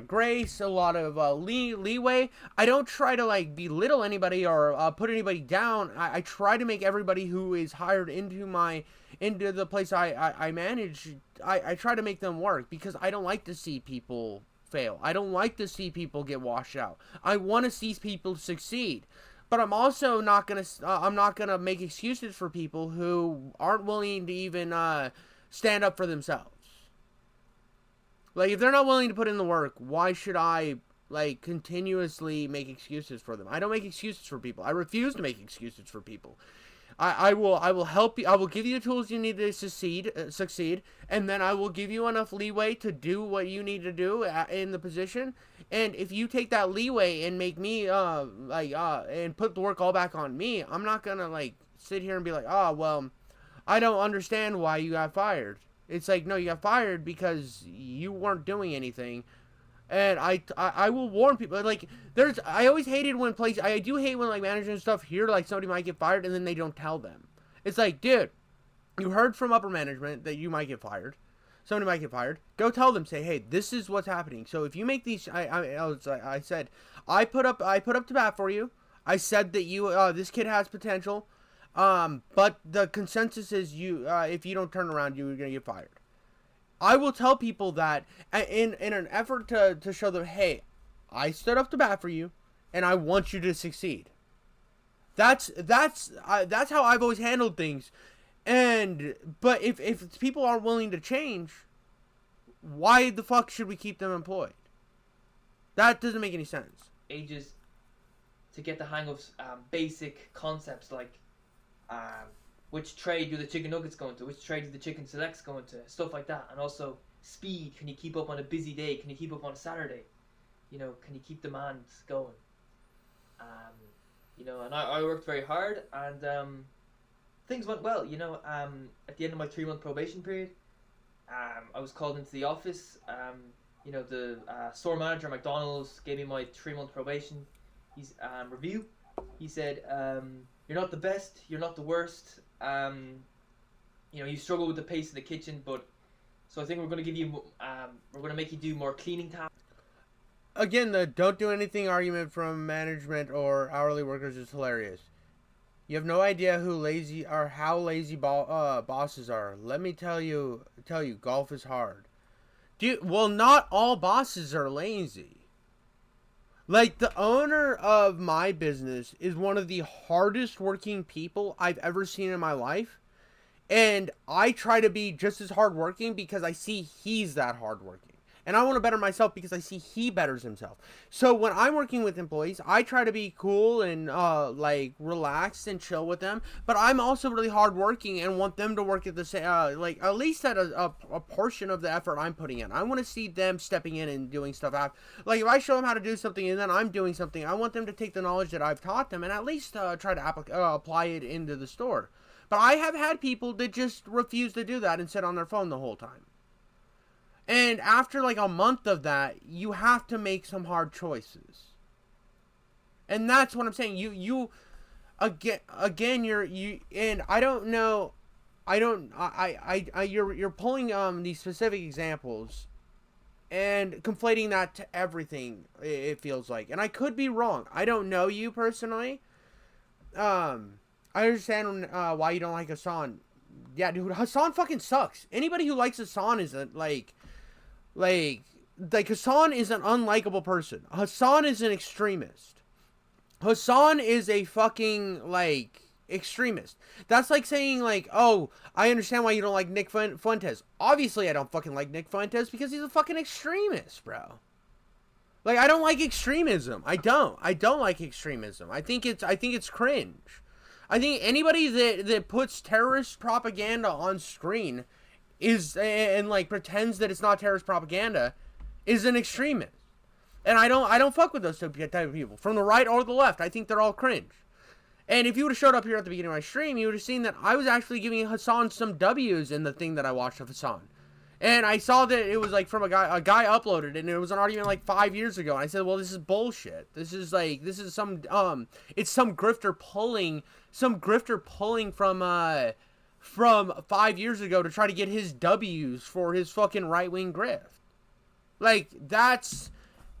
grace, a lot of leeway. I don't try to like belittle anybody or put anybody down. I try to make everybody who is hired into the place I manage, I try to make them work, because I don't like to see people fail. I don't like to see people get washed out. I want to see people succeed. But I'm also not gonna make excuses for people who aren't willing to even stand up for themselves. Like, if they're not willing to put in the work, why should I like continuously make excuses for them? I don't make excuses for people. I refuse to make excuses for people. I will help you. I will give you the tools you need to succeed, and then I will give you enough leeway to do what you need to do in the position. And if you take that leeway and make me and put the work all back on me, I'm not gonna like sit here and be like, oh well, I don't understand why you got fired. It's like, no, you got fired because you weren't doing anything. And I will warn people. Like, I always hated when I do hate when like managers and stuff hear like somebody might get fired and then they don't tell them. It's like, dude, you heard from upper management that you might get fired. Somebody might get fired. Go tell them. Say, hey, this is what's happening. So if you make these, I said, I put up to bat for you. I said that this kid has potential. But the consensus is if you don't turn around, you're gonna get fired. I will tell people that in an effort to show them, hey, I stood up to bat for you, and I want you to succeed. That's how I've always handled things. But if people aren't willing to change, why the fuck should we keep them employed? That doesn't make any sense. Ages to get the hang of basic concepts like which trade do the chicken nuggets go into, which trade do the chicken selects go into, stuff like that. And also speed. Can you keep up on a busy day? Can you keep up on a Saturday? You know, can you keep demand going? You know, and I worked very hard, and things went well. You know, at the end of my 3-month probation period, I was called into the office. You know, the store manager at McDonald's gave me my 3-month probation review. He said, you're not the best, you're not the worst. You know, you struggle with the pace in the kitchen, but so I think we're going to give you, we're going to make you do more cleaning tasks. Again, the don't do anything argument from management or hourly workers is hilarious. You have no idea how lazy bosses are. Let me tell you, golf is hard. Well, not all bosses are lazy. Like, the owner of my business is one of the hardest working people I've ever seen in my life. And I try to be just as hardworking because I see he's that hardworking. And I want to better myself because I see he betters himself. So when I'm working with employees, I try to be cool and like relaxed and chill with them. But I'm also really hardworking and want them to work at the same, like at least at a portion of the effort I'm putting in. I want to see them stepping in and doing stuff. Like if I show them how to do something and then I'm doing something, I want them to take the knowledge that I've taught them and at least try to apply it into the store. But I have had people that just refuse to do that and sit on their phone the whole time. And after like a month of that, you have to make some hard choices. And that's what I'm saying. You again and I don't know, you're pulling these specific examples and conflating that to everything, it feels like. And I could be wrong. I don't know you personally. I understand why you don't like Hasan. Yeah, dude, Hasan fucking sucks. Anybody who likes Hasan isn't like Hasan is an unlikable person. Hasan is an extremist. Hasan is a fucking like extremist. That's like saying like, oh, I understand why you don't like Nick Fuentes. Obviously, I don't fucking like Nick Fuentes because he's a fucking extremist, bro. Like, I don't like extremism. I don't like extremism. I think it's cringe. I think anybody that puts terrorist propaganda on screen and like pretends that it's not terrorist propaganda is an extremist. And I don't fuck with those type of people. From the right or the left, I think they're all cringe. And if you would have showed up here at the beginning of my stream, you would have seen that I was actually giving Hasan some W's in the thing that I watched of Hasan. And I saw that it was like from a guy uploaded it, and it was an argument like 5 years ago. And I said, well, this is bullshit. This is some it's some grifter pulling from 5 years ago to try to get his W's for his fucking right-wing grift. Like, that's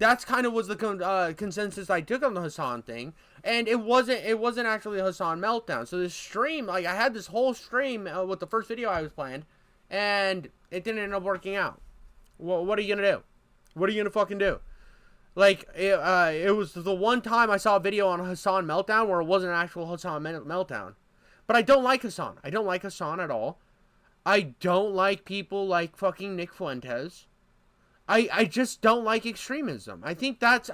kind of was the consensus I took on the Hasan thing. And it wasn't actually a Hasan meltdown. So this stream, like, I had this whole stream with the first video I was planned, and it didn't end up working out. Well, what are you gonna do? What are you gonna fucking do? Like, it was the one time I saw a video on a Hasan meltdown where it wasn't an actual Hasan meltdown. But I don't like Hasan. I don't like Hasan at all. I don't like people like fucking Nick Fuentes. I just don't like extremism. I think that's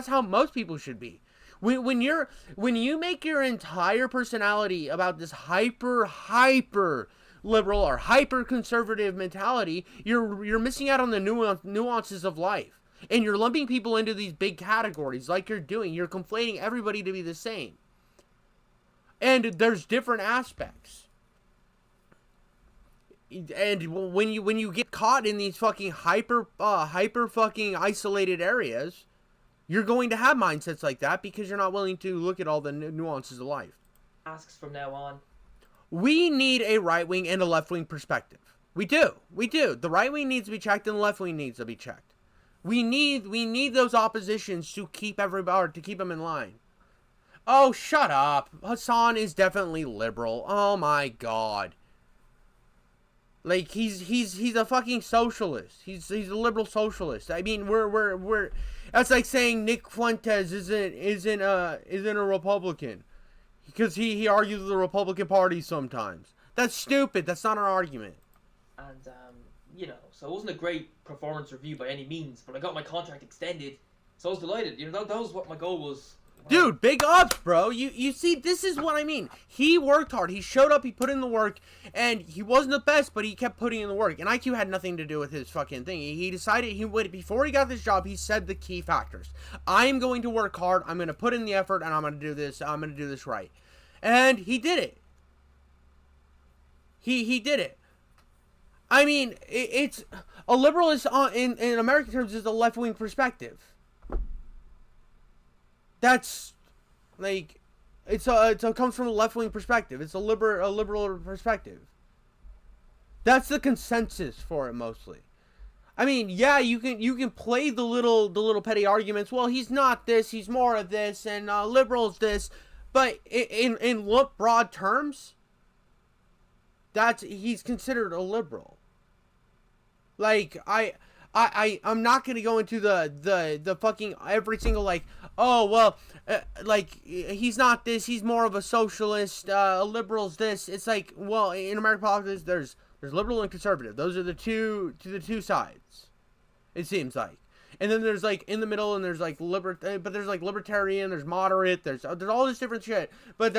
how most people should be. When you make your entire personality about this hyper liberal or hyper conservative mentality, you're missing out on the nuances of life. And you're lumping people into these big categories like you're doing. You're conflating everybody to be the same. And there's different aspects. And when you get caught in these fucking hyper fucking isolated areas, you're going to have mindsets like that because you're not willing to look at all the nuances of life. Asks from now on. We need a right-wing and a left-wing perspective. We do. The right wing needs to be checked and the left wing needs to be checked. We need those oppositions to keep everybody, to keep them in line. Oh, shut up. Hasan is definitely liberal. Oh my god. Like, he's a fucking socialist. He's a liberal socialist. I mean, we're that's like saying Nick Fuentes isn't a Republican because he argues with the Republican Party sometimes. That's stupid. That's not an argument. And so it wasn't a great performance review by any means, but I got my contract extended, so I was delighted. That was what my goal was. Dude, big ups, bro. You see, this is what I mean. He worked hard. He showed up. He put in the work. And he wasn't the best, but he kept putting in the work. And IQ had nothing to do with his fucking thing. He decided before he got this job, he said the key factors. I am going to work hard. I'm going to put in the effort, and I'm going to do this. I'm going to do this right. And he did it. He did it. I mean, it's a liberal is in American terms is a left-wing perspective. That's like it comes from a left-wing perspective. It's a liberal perspective. That's the consensus for it mostly. I mean, yeah, you can play the little petty arguments. Well, he's not this, he's more of this, and liberals this, but in broad terms, he's considered a liberal. Like I'm not gonna go into the fucking every single like, oh well, like he's not this, he's more of a socialist, liberals this. It's like, well, in American politics there's liberal and conservative. Those are the two sides. It seems like. And then there's like in the middle, and there's like but there's like libertarian, there's moderate, there's all this different shit. But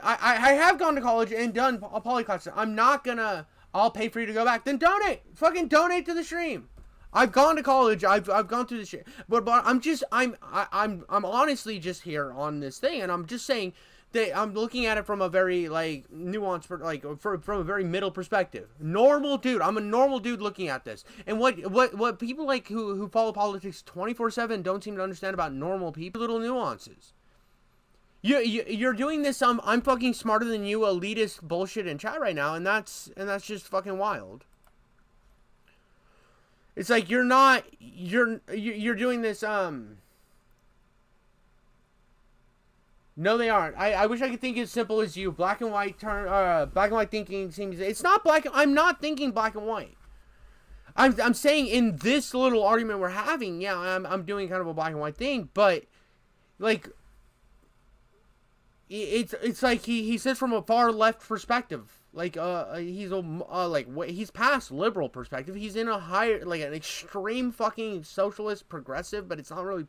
I have gone to college and done a polyclass. I'm not gonna. I'll pay for you to go back. Then donate. Fucking donate to the stream. I've gone to college. I've gone through this shit. But I'm honestly just here on this thing, and I'm just saying that I'm looking at it from a very like nuanced, from a very middle perspective. Normal dude. I'm a normal dude looking at this. And what people like who follow politics 24/7 don't seem to understand about normal people, little nuances. You're doing this I'm fucking smarter than you elitist bullshit in chat right now, and that's just fucking wild. It's like you're doing this no, they aren't. I wish I could think as simple as you. Black and white thinking seems it's not black. I'm not thinking black and white. I'm saying in this little argument we're having, yeah, I'm doing kind of a black and white thing, but like it's like he says from a far left perspective, like he's past liberal perspective. He's in a higher, like an extreme fucking socialist progressive, but it's not really.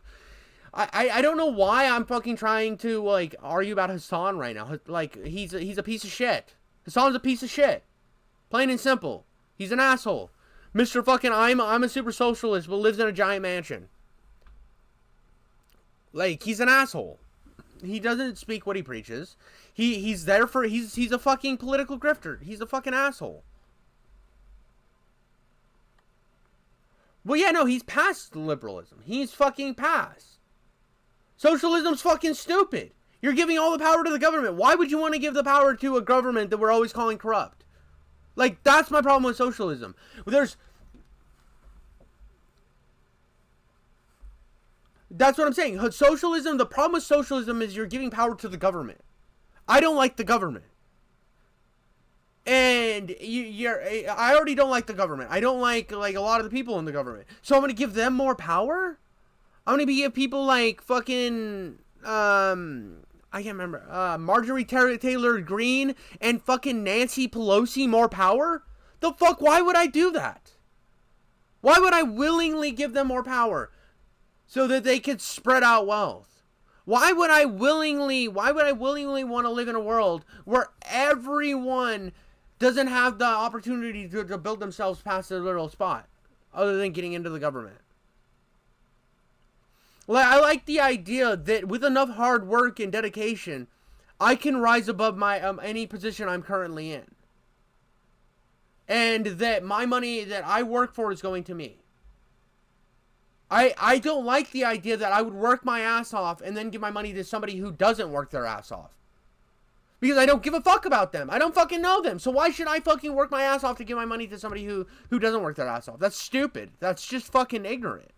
I don't know why I'm fucking trying to like argue about Hasan right now. Like he's a piece of shit. Hasan's a piece of shit, plain and simple. He's an asshole, Mr. Fucking I'm a super socialist but lives in a giant mansion. Like he's an asshole. He doesn't speak what he preaches. He's there for he's a fucking political grifter. He's a fucking asshole. Well, yeah, no, he's past liberalism. He's fucking past. Socialism's fucking stupid. You're giving all the power to the government. Why would you want to give the power to a government that we're always calling corrupt? Like, that's my problem with socialism. That's what I'm saying. Socialism, the problem with socialism is you're giving power to the government. I don't like the government. And I already don't like the government. I don't like a lot of the people in the government. So I'm going to give them more power? I'm going to give people like fucking, I can't remember, Marjorie Taylor Greene and fucking Nancy Pelosi more power? The fuck, why would I do that? Why would I willingly give them more power? So that they could spread out wealth. Why would I willingly want to live in a world where everyone doesn't have the opportunity to build themselves past their little spot, other than getting into the government? Like, I like the idea that with enough hard work and dedication, I can rise above my any position I'm currently in. And that my money that I work for is going to me. I don't like the idea that I would work my ass off and then give my money to somebody who doesn't work their ass off. Because I don't give a fuck about them. I don't fucking know them. So why should I fucking work my ass off to give my money to somebody who doesn't work their ass off? That's stupid. That's just fucking ignorant.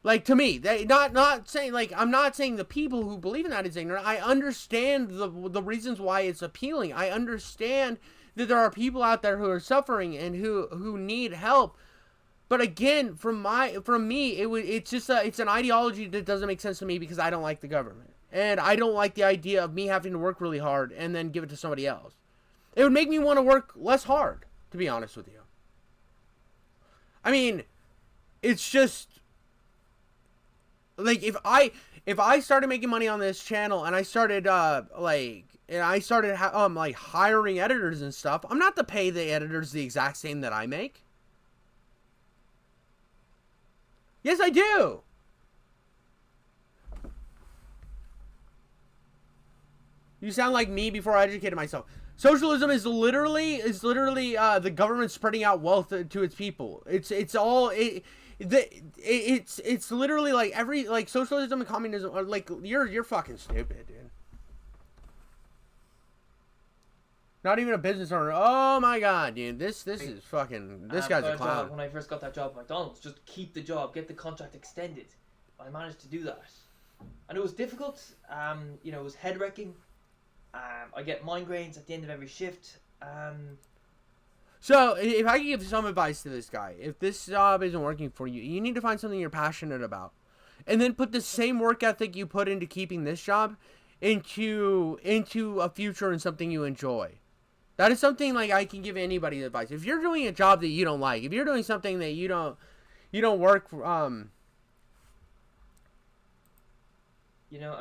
Like, to me, not saying, like, I'm not saying the people who believe in that is ignorant. I understand the reasons why it's appealing. I understand that there are people out there who are suffering and who need help. But again, from me, it's an ideology that doesn't make sense to me because I don't like the government. And I don't like the idea of me having to work really hard and then give it to somebody else. It would make me want to work less hard, to be honest with you. I mean, it's just like if I started making money on this channel and I started hiring editors and stuff, I'm not to pay the editors the exact same that I make. Yes, I do. You sound like me before I educated myself. Socialism is literally the government spreading out wealth to its people. It's literally like socialism and communism are like you're fucking stupid, dude. Not even a business owner. Oh my god, dude. This is fucking. This guy's a clown. When I first got that job at McDonald's, just keep the job, get the contract extended. I managed to do that, and it was difficult. It was head wrecking. I get migraines at the end of every shift. So, if I could give some advice to this guy, if this job isn't working for you, you need to find something you're passionate about, and then put the same work ethic you put into keeping this job into a future and something you enjoy. That is something like I can give anybody advice. If you're doing a job that you don't like, if you're doing something that you don't work and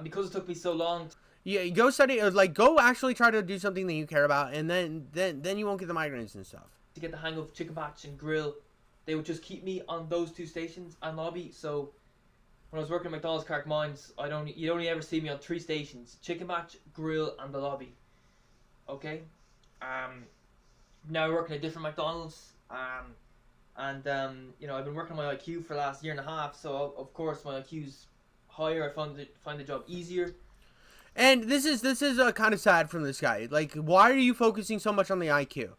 because it took me so long. Yeah, go study, or go actually try to do something that you care about, and then you won't get the migraines and stuff. To get the hang of Chicken Patch and Grill, they would just keep me on those two stations and lobby. So when I was working at McDonald's Carrick Mines, you'd only ever see me on 3 stations: Chicken Patch, Grill, and the lobby. Okay. Now I work in a different McDonald's. I've been working on my IQ for the last year and a half. So of course my IQ's higher. I find the job easier. And this is kind of sad from this guy. Like, why are you focusing so much on the IQ?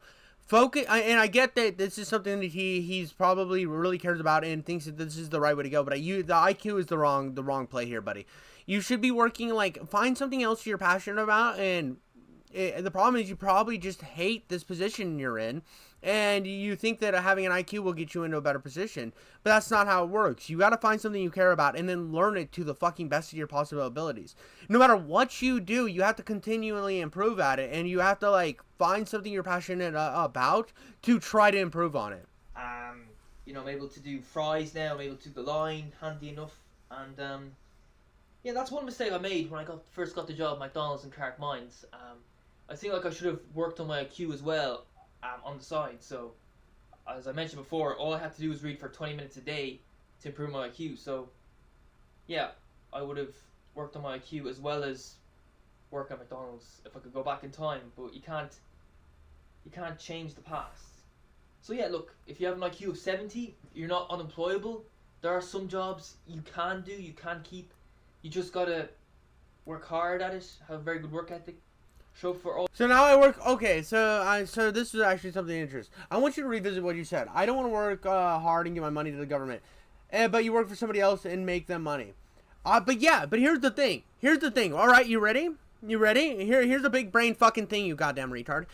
And I get that this is something that he's probably really cares about and thinks that this is the right way to go. But the IQ is the wrong play here, buddy. You should be working find something else you're passionate about. And the problem is you probably just hate this position you're in, and you think that having an IQ will get you into a better position. But that's not how it works. You got to find something you care about and then learn it to the fucking best of your possible abilities. No matter what you do, you have to continually improve at it, and you have to find something you're passionate about to try to improve on it. I'm able to do fries now. I'm able to do the line, handy enough. And that's one mistake I made when I first got the job at McDonald's in Carrick Mines. I think I should have worked on my IQ as well on the side. So, as I mentioned before, all I had to do was read for 20 minutes a day to improve my IQ. So, yeah, I would have worked on my IQ as well as work at McDonald's if I could go back in time, but you can't change the past. So yeah, look, if you have an IQ of 70, you're not unemployable. There are some jobs you can do, you can keep. You just gotta work hard at it, have a very good work ethic, show up for all. So now I work. Okay, so this is actually something interesting. I want you to revisit what you said. I don't want to work hard and give my money to the government, but you work for somebody else and make them money. But here's the thing. All right, you ready? You ready? Here's a big brain fucking thing, you goddamn retard.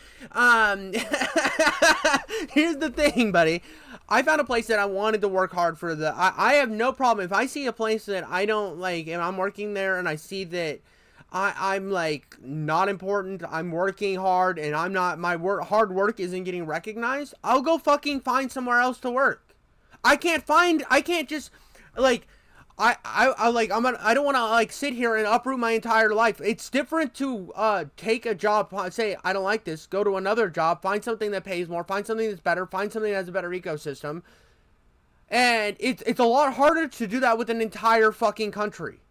Here's the thing, buddy. I found a place that I wanted to work hard for. I have no problem if I see a place that I don't like, and I'm working there, and I see that I'm like not important. I'm working hard, and I'm not. My hard work isn't getting recognized. I'll go fucking find somewhere else to work. I can't just like. I don't want to like sit here and uproot my entire life. It's different to take a job, say I don't like this, go to another job, find something that pays more, find something that's better, find something that has a better ecosystem. And it's a lot harder to do that with an entire fucking country.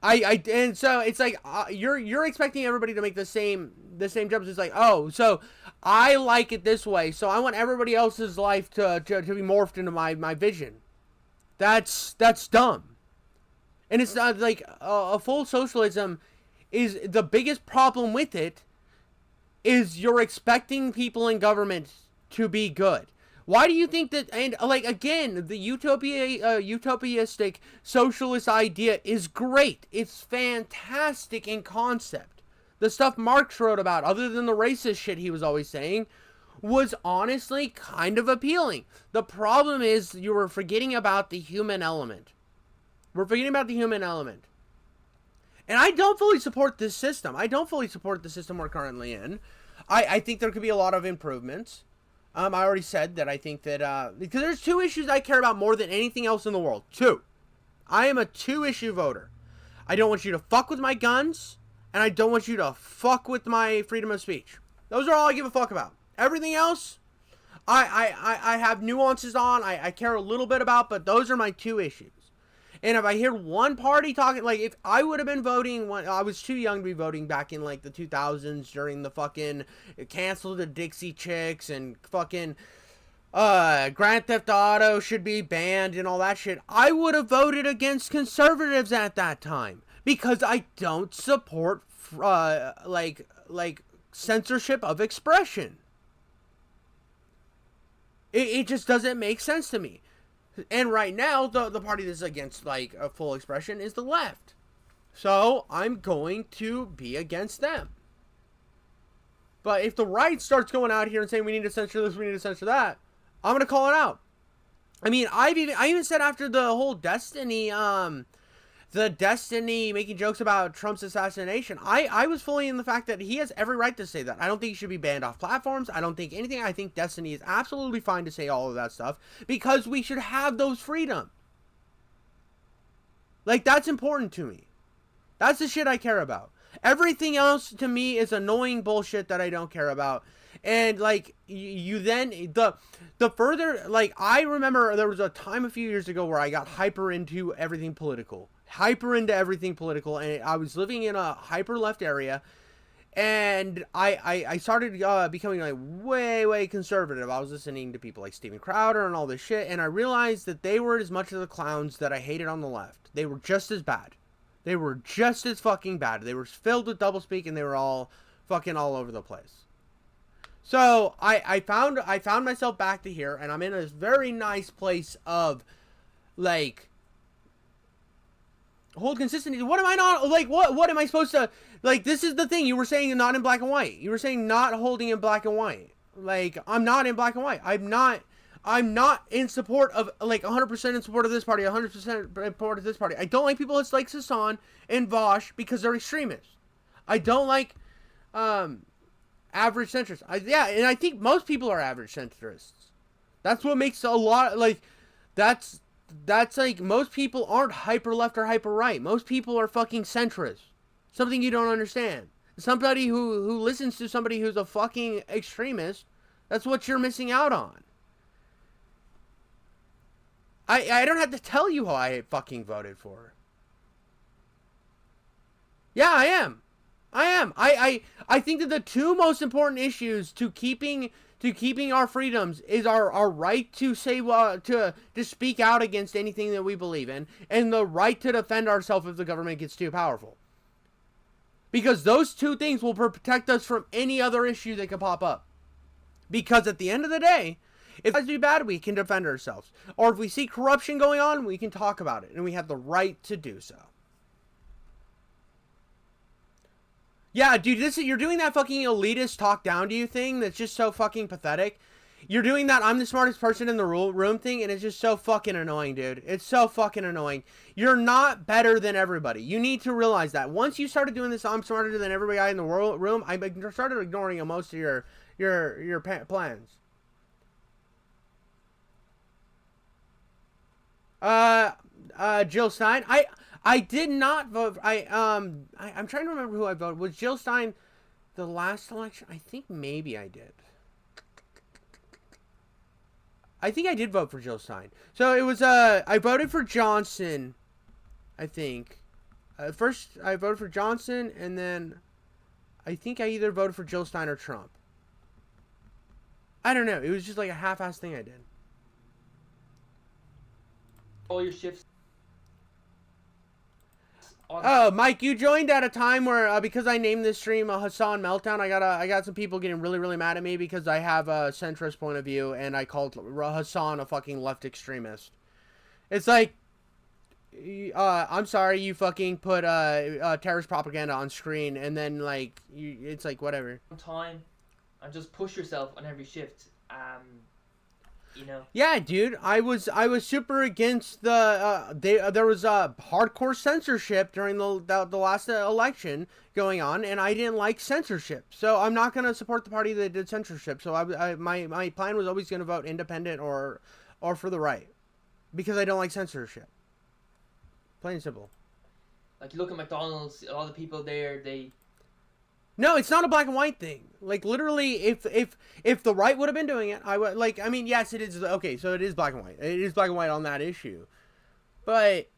And so it's like you're expecting everybody to make the same jumps. It's like, oh, so I like it this way, so I want everybody else's life to be morphed into my vision. That's dumb. And it's not like a full socialism is the biggest problem with it is you're expecting people in government to be good. Why do you think that, and like again, the utopianistic socialist idea is great. It's fantastic in concept. The stuff Marx wrote about, other than the racist shit he was always saying, was honestly kind of appealing. The problem is you were forgetting about the human element. We're forgetting about the human element. And I don't fully support this system. I don't fully support the system we're currently in. I think there could be a lot of improvements. I already said that I think that, because there's two issues I care about more than anything else in the world. Two. I am a two-issue voter. I don't want you to fuck with my guns, and I don't want you to fuck with my freedom of speech. Those are all I give a fuck about. Everything else, I have nuances on, I care a little bit about, but those are my two issues. And if I hear one party talking, like, if I would have been voting when I was too young to be voting back in, like, the 2000s during the fucking cancel the Dixie Chicks and fucking Grand Theft Auto should be banned and all that shit, I would have voted against conservatives at that time. Because I don't support, like censorship of expression. It just doesn't make sense to me. And right now, the party that's against, like, a full expression is the left. So, I'm going to be against them. But if the right starts going out here and saying we need to censor this, we need to censor that, I'm going to call it out. I mean, I even said after the whole Destiny making jokes about Trump's assassination, I was fully in the fact that he has every right to say that. I don't think he should be banned off platforms. I don't think anything. I think Destiny is absolutely fine to say all of that stuff because we should have those freedoms. Like, that's important to me. That's the shit I care about. Everything else to me is annoying bullshit that I don't care about. And like you then the further, like, I remember there was a time a few years ago where I got hyper into everything political. And I was living in a hyper left area, and I started becoming like way conservative. I was listening to people like Steven Crowder and all this shit, and I realized that they were as much of the clowns that I hated on the left. They were just as bad. They were just as fucking bad. They were filled with doublespeak, and they were all fucking all over the place. So I found myself back to here, and I'm in this very nice place of like hold consistency. What am I not like? What am I supposed to like? This is the thing you were saying, not in black and white. You were saying not holding in black and white. Like, I'm not in black and white. I'm not in support of, like, 100% in support of this party, 100% in support of this party. I don't like people that's like Hasan and Vosh because they're extremists. I don't like average centrists. And I think most people are average centrists. That's what makes a lot, like, that's like, most people aren't hyper left or hyper right. Most people are fucking centrists. Something you don't understand. Somebody who listens to somebody who's a fucking extremist, that's what you're missing out on. I don't have to tell you how I fucking voted for. Yeah, I am. I think that the two most important issues to keeping our freedoms is our right to say to speak out against anything that we believe in, and the right to defend ourselves if the government gets too powerful. Because those two things will protect us from any other issue that could pop up. Because at the end of the day, if it's be bad, we can defend ourselves. Or if we see corruption going on, we can talk about it, and we have the right to do so. Yeah, dude, you're doing that fucking elitist talk down to you thing that's just so fucking pathetic. You're doing that I'm the smartest person in the room thing, and it's just so fucking annoying, dude. It's so fucking annoying. You're not better than everybody. You need to realize that. Once you started doing this I'm smarter than every guy in the room, I started ignoring most of your plans. Jill Stein, I did not vote. I'm trying to remember who I voted. Was Jill Stein the last election? I think maybe I did. I think I did vote for Jill Stein. So it was I voted for Johnson, I think. First I voted for Johnson, and then I think I either voted for Jill Stein or Trump. I don't know. It was just like a half-assed thing I did. All your shifts. Oh, Mike, you joined at a time where because I named this stream a Hasan Meltdown, I got some people getting really mad at me because I have a centrist point of view and I called Hasan a fucking left extremist. It's like, I'm sorry, you fucking put terrorist propaganda on screen, and then like it's like whatever. Time, and just push yourself on every shift. You know. Yeah, dude, I was super against the there was a hardcore censorship during the last election going on, and I didn't like censorship, so I'm not gonna support the party that did censorship. So my plan was always gonna vote independent or for the right, because I don't like censorship. Plain and simple. Like you look at McDonald's, a lot of people there, No, it's not a black and white thing. Like literally, if the right would have been doing it, I would like. I mean, yes, it is okay. So it is black and white. It is black and white on that issue, but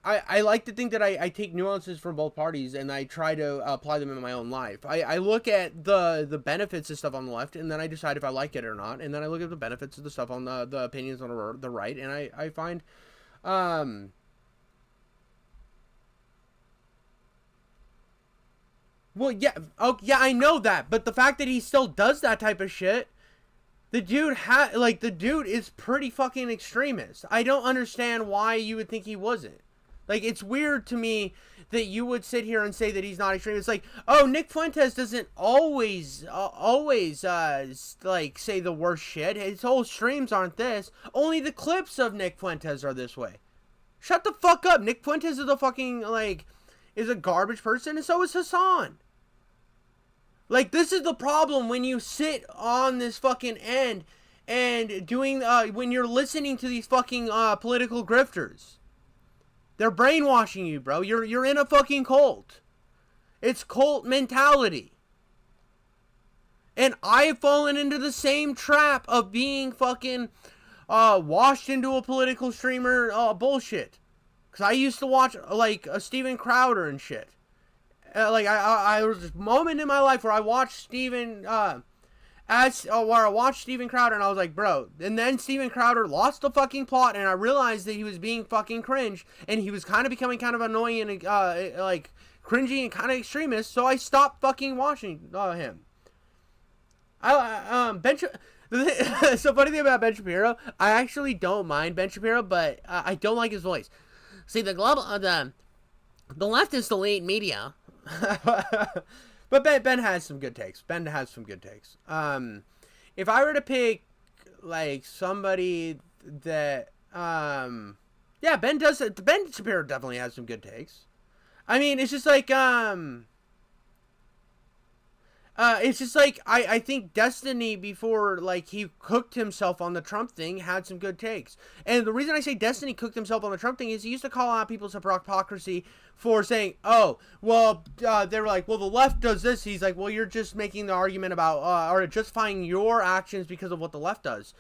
I like to think that I take nuances from both parties and I try to apply them in my own life. I look at the benefits of stuff on the left, and then I decide if I like it or not, and then I look at the benefits of the stuff on the opinions on the right, and I find well, yeah, oh, yeah, I know that, but the fact that he still does that type of shit, the dude is pretty fucking extremist. I don't understand why you would think he wasn't. Like, it's weird to me that you would sit here and say that he's not extreme. It's like, oh, Nick Fuentes doesn't always like, say the worst shit. His whole streams aren't this. Only the clips of Nick Fuentes are this way. Shut the fuck up. Nick Fuentes is is a garbage person, and so is Hasan. Like, this is the problem when you sit on this fucking end and doing, when you're listening to these fucking, political grifters. They're brainwashing you, bro. You're in a fucking cult. It's cult mentality. And I've fallen into the same trap of being fucking, washed into a political streamer, bullshit. Cause I used to watch, like, Steven Crowder and shit. I was this moment in my life where I watched Steven Crowder, and I was like, bro. And then Steven Crowder lost the fucking plot, and I realized that he was being fucking cringe, and he was kind of becoming kind of annoying and like cringy and kind of extremist. So I stopped fucking watching him. So funny thing about Ben Shapiro, I actually don't mind Ben Shapiro, but I don't like his voice. See, the leftist elite media. But Ben has some good takes. If I were to pick like somebody that yeah, Ben Shapiro definitely has some good takes. I mean, it's just like I think Destiny, before like he cooked himself on the Trump thing, had some good takes. And the reason I say Destiny cooked himself on the Trump thing is he used to call out people's hypocrisy for saying, oh, well, they were like, well, the left does this. He's like, well, you're just making the argument about, or justifying your actions because of what the left does.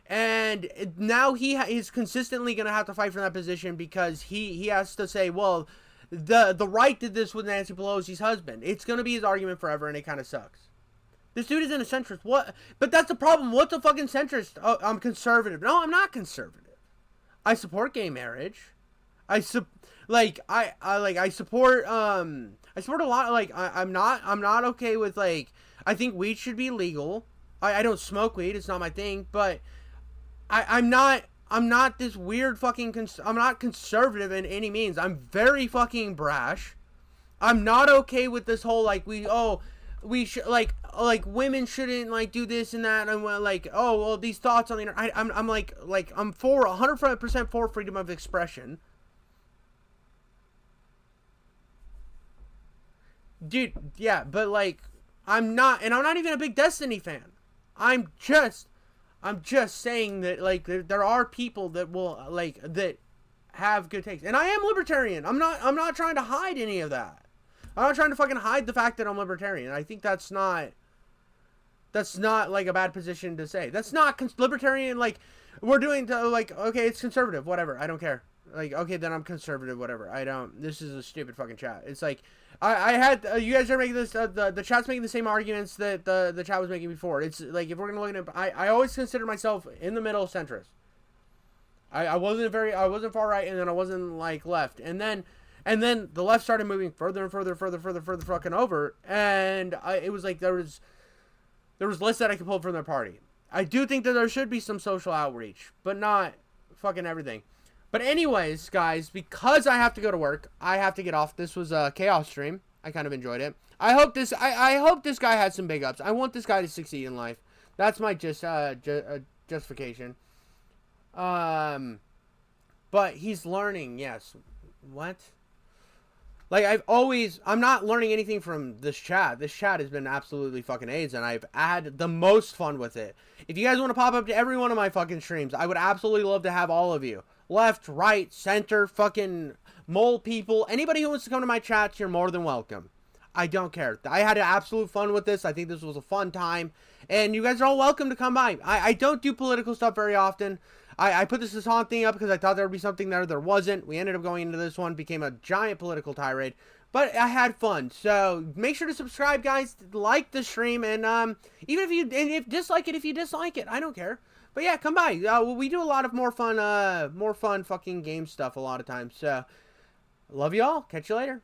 And now he is consistently going to have to fight for that position because he has to say, well, the right did this with Nancy Pelosi's husband. It's gonna be his argument forever, and it kind of sucks. This dude isn't a centrist. What? But that's the problem. What's a fucking centrist? Oh, I'm conservative. No, I'm not conservative. I support gay marriage. I support I support a lot. Like I'm not okay with like I think weed should be legal. I don't smoke weed. It's not my thing. But I'm not this weird fucking I'm not conservative in any means. I'm very fucking brash. I'm not okay with this whole like we should like women shouldn't like do this and that, and like oh well these thoughts on the internet. I'm like I'm for 100% for freedom of expression, dude. Yeah, but like I'm not even a big Destiny fan. I'm just saying that like there are people that will like that have good takes, and I am libertarian. I'm not trying to hide any of that. I'm not trying to fucking hide the fact that I'm libertarian. I think that's not like a bad position to say. That's not libertarian. Like we're doing to like okay, it's conservative, whatever. I don't care. Like okay, then I'm conservative, whatever. I don't. This is a stupid fucking chat. It's like I had you guys are making this the chat's making the same arguments that the chat was making before. It's like if we're gonna look at it, I always consider myself in the middle centrist. I wasn't far right, and then I wasn't like left, and then the left started moving further and further fucking over, and it was like there was lists that I could pull from their party. I do think that there should be some social outreach, but not fucking everything. But anyways, guys, because I have to go to work, I have to get off. This was a chaos stream. I kind of enjoyed it. I hope this guy had some big ups. I want this guy to succeed in life. That's my justification. But he's learning. Yes. What? Like I'm not learning anything from this chat. This chat has been absolutely fucking AIDS, and I've had the most fun with it. If you guys want to pop up to every one of my fucking streams, I would absolutely love to have all of you. Left, right, center, fucking mole people. Anybody who wants to come to my chats, you're more than welcome. I don't care. I had absolute fun with this. I think this was a fun time. And you guys are all welcome to come by. I don't do political stuff very often. I put this Hasan thing up because I thought there would be something there. There wasn't. We ended up going into this one. Became a giant political tirade. But I had fun. So make sure to subscribe, guys. Like the stream. And even if you dislike it, if you dislike it, I don't care. But yeah, come by. We do a lot of more fun fucking game stuff a lot of times. So love you all. Catch you later.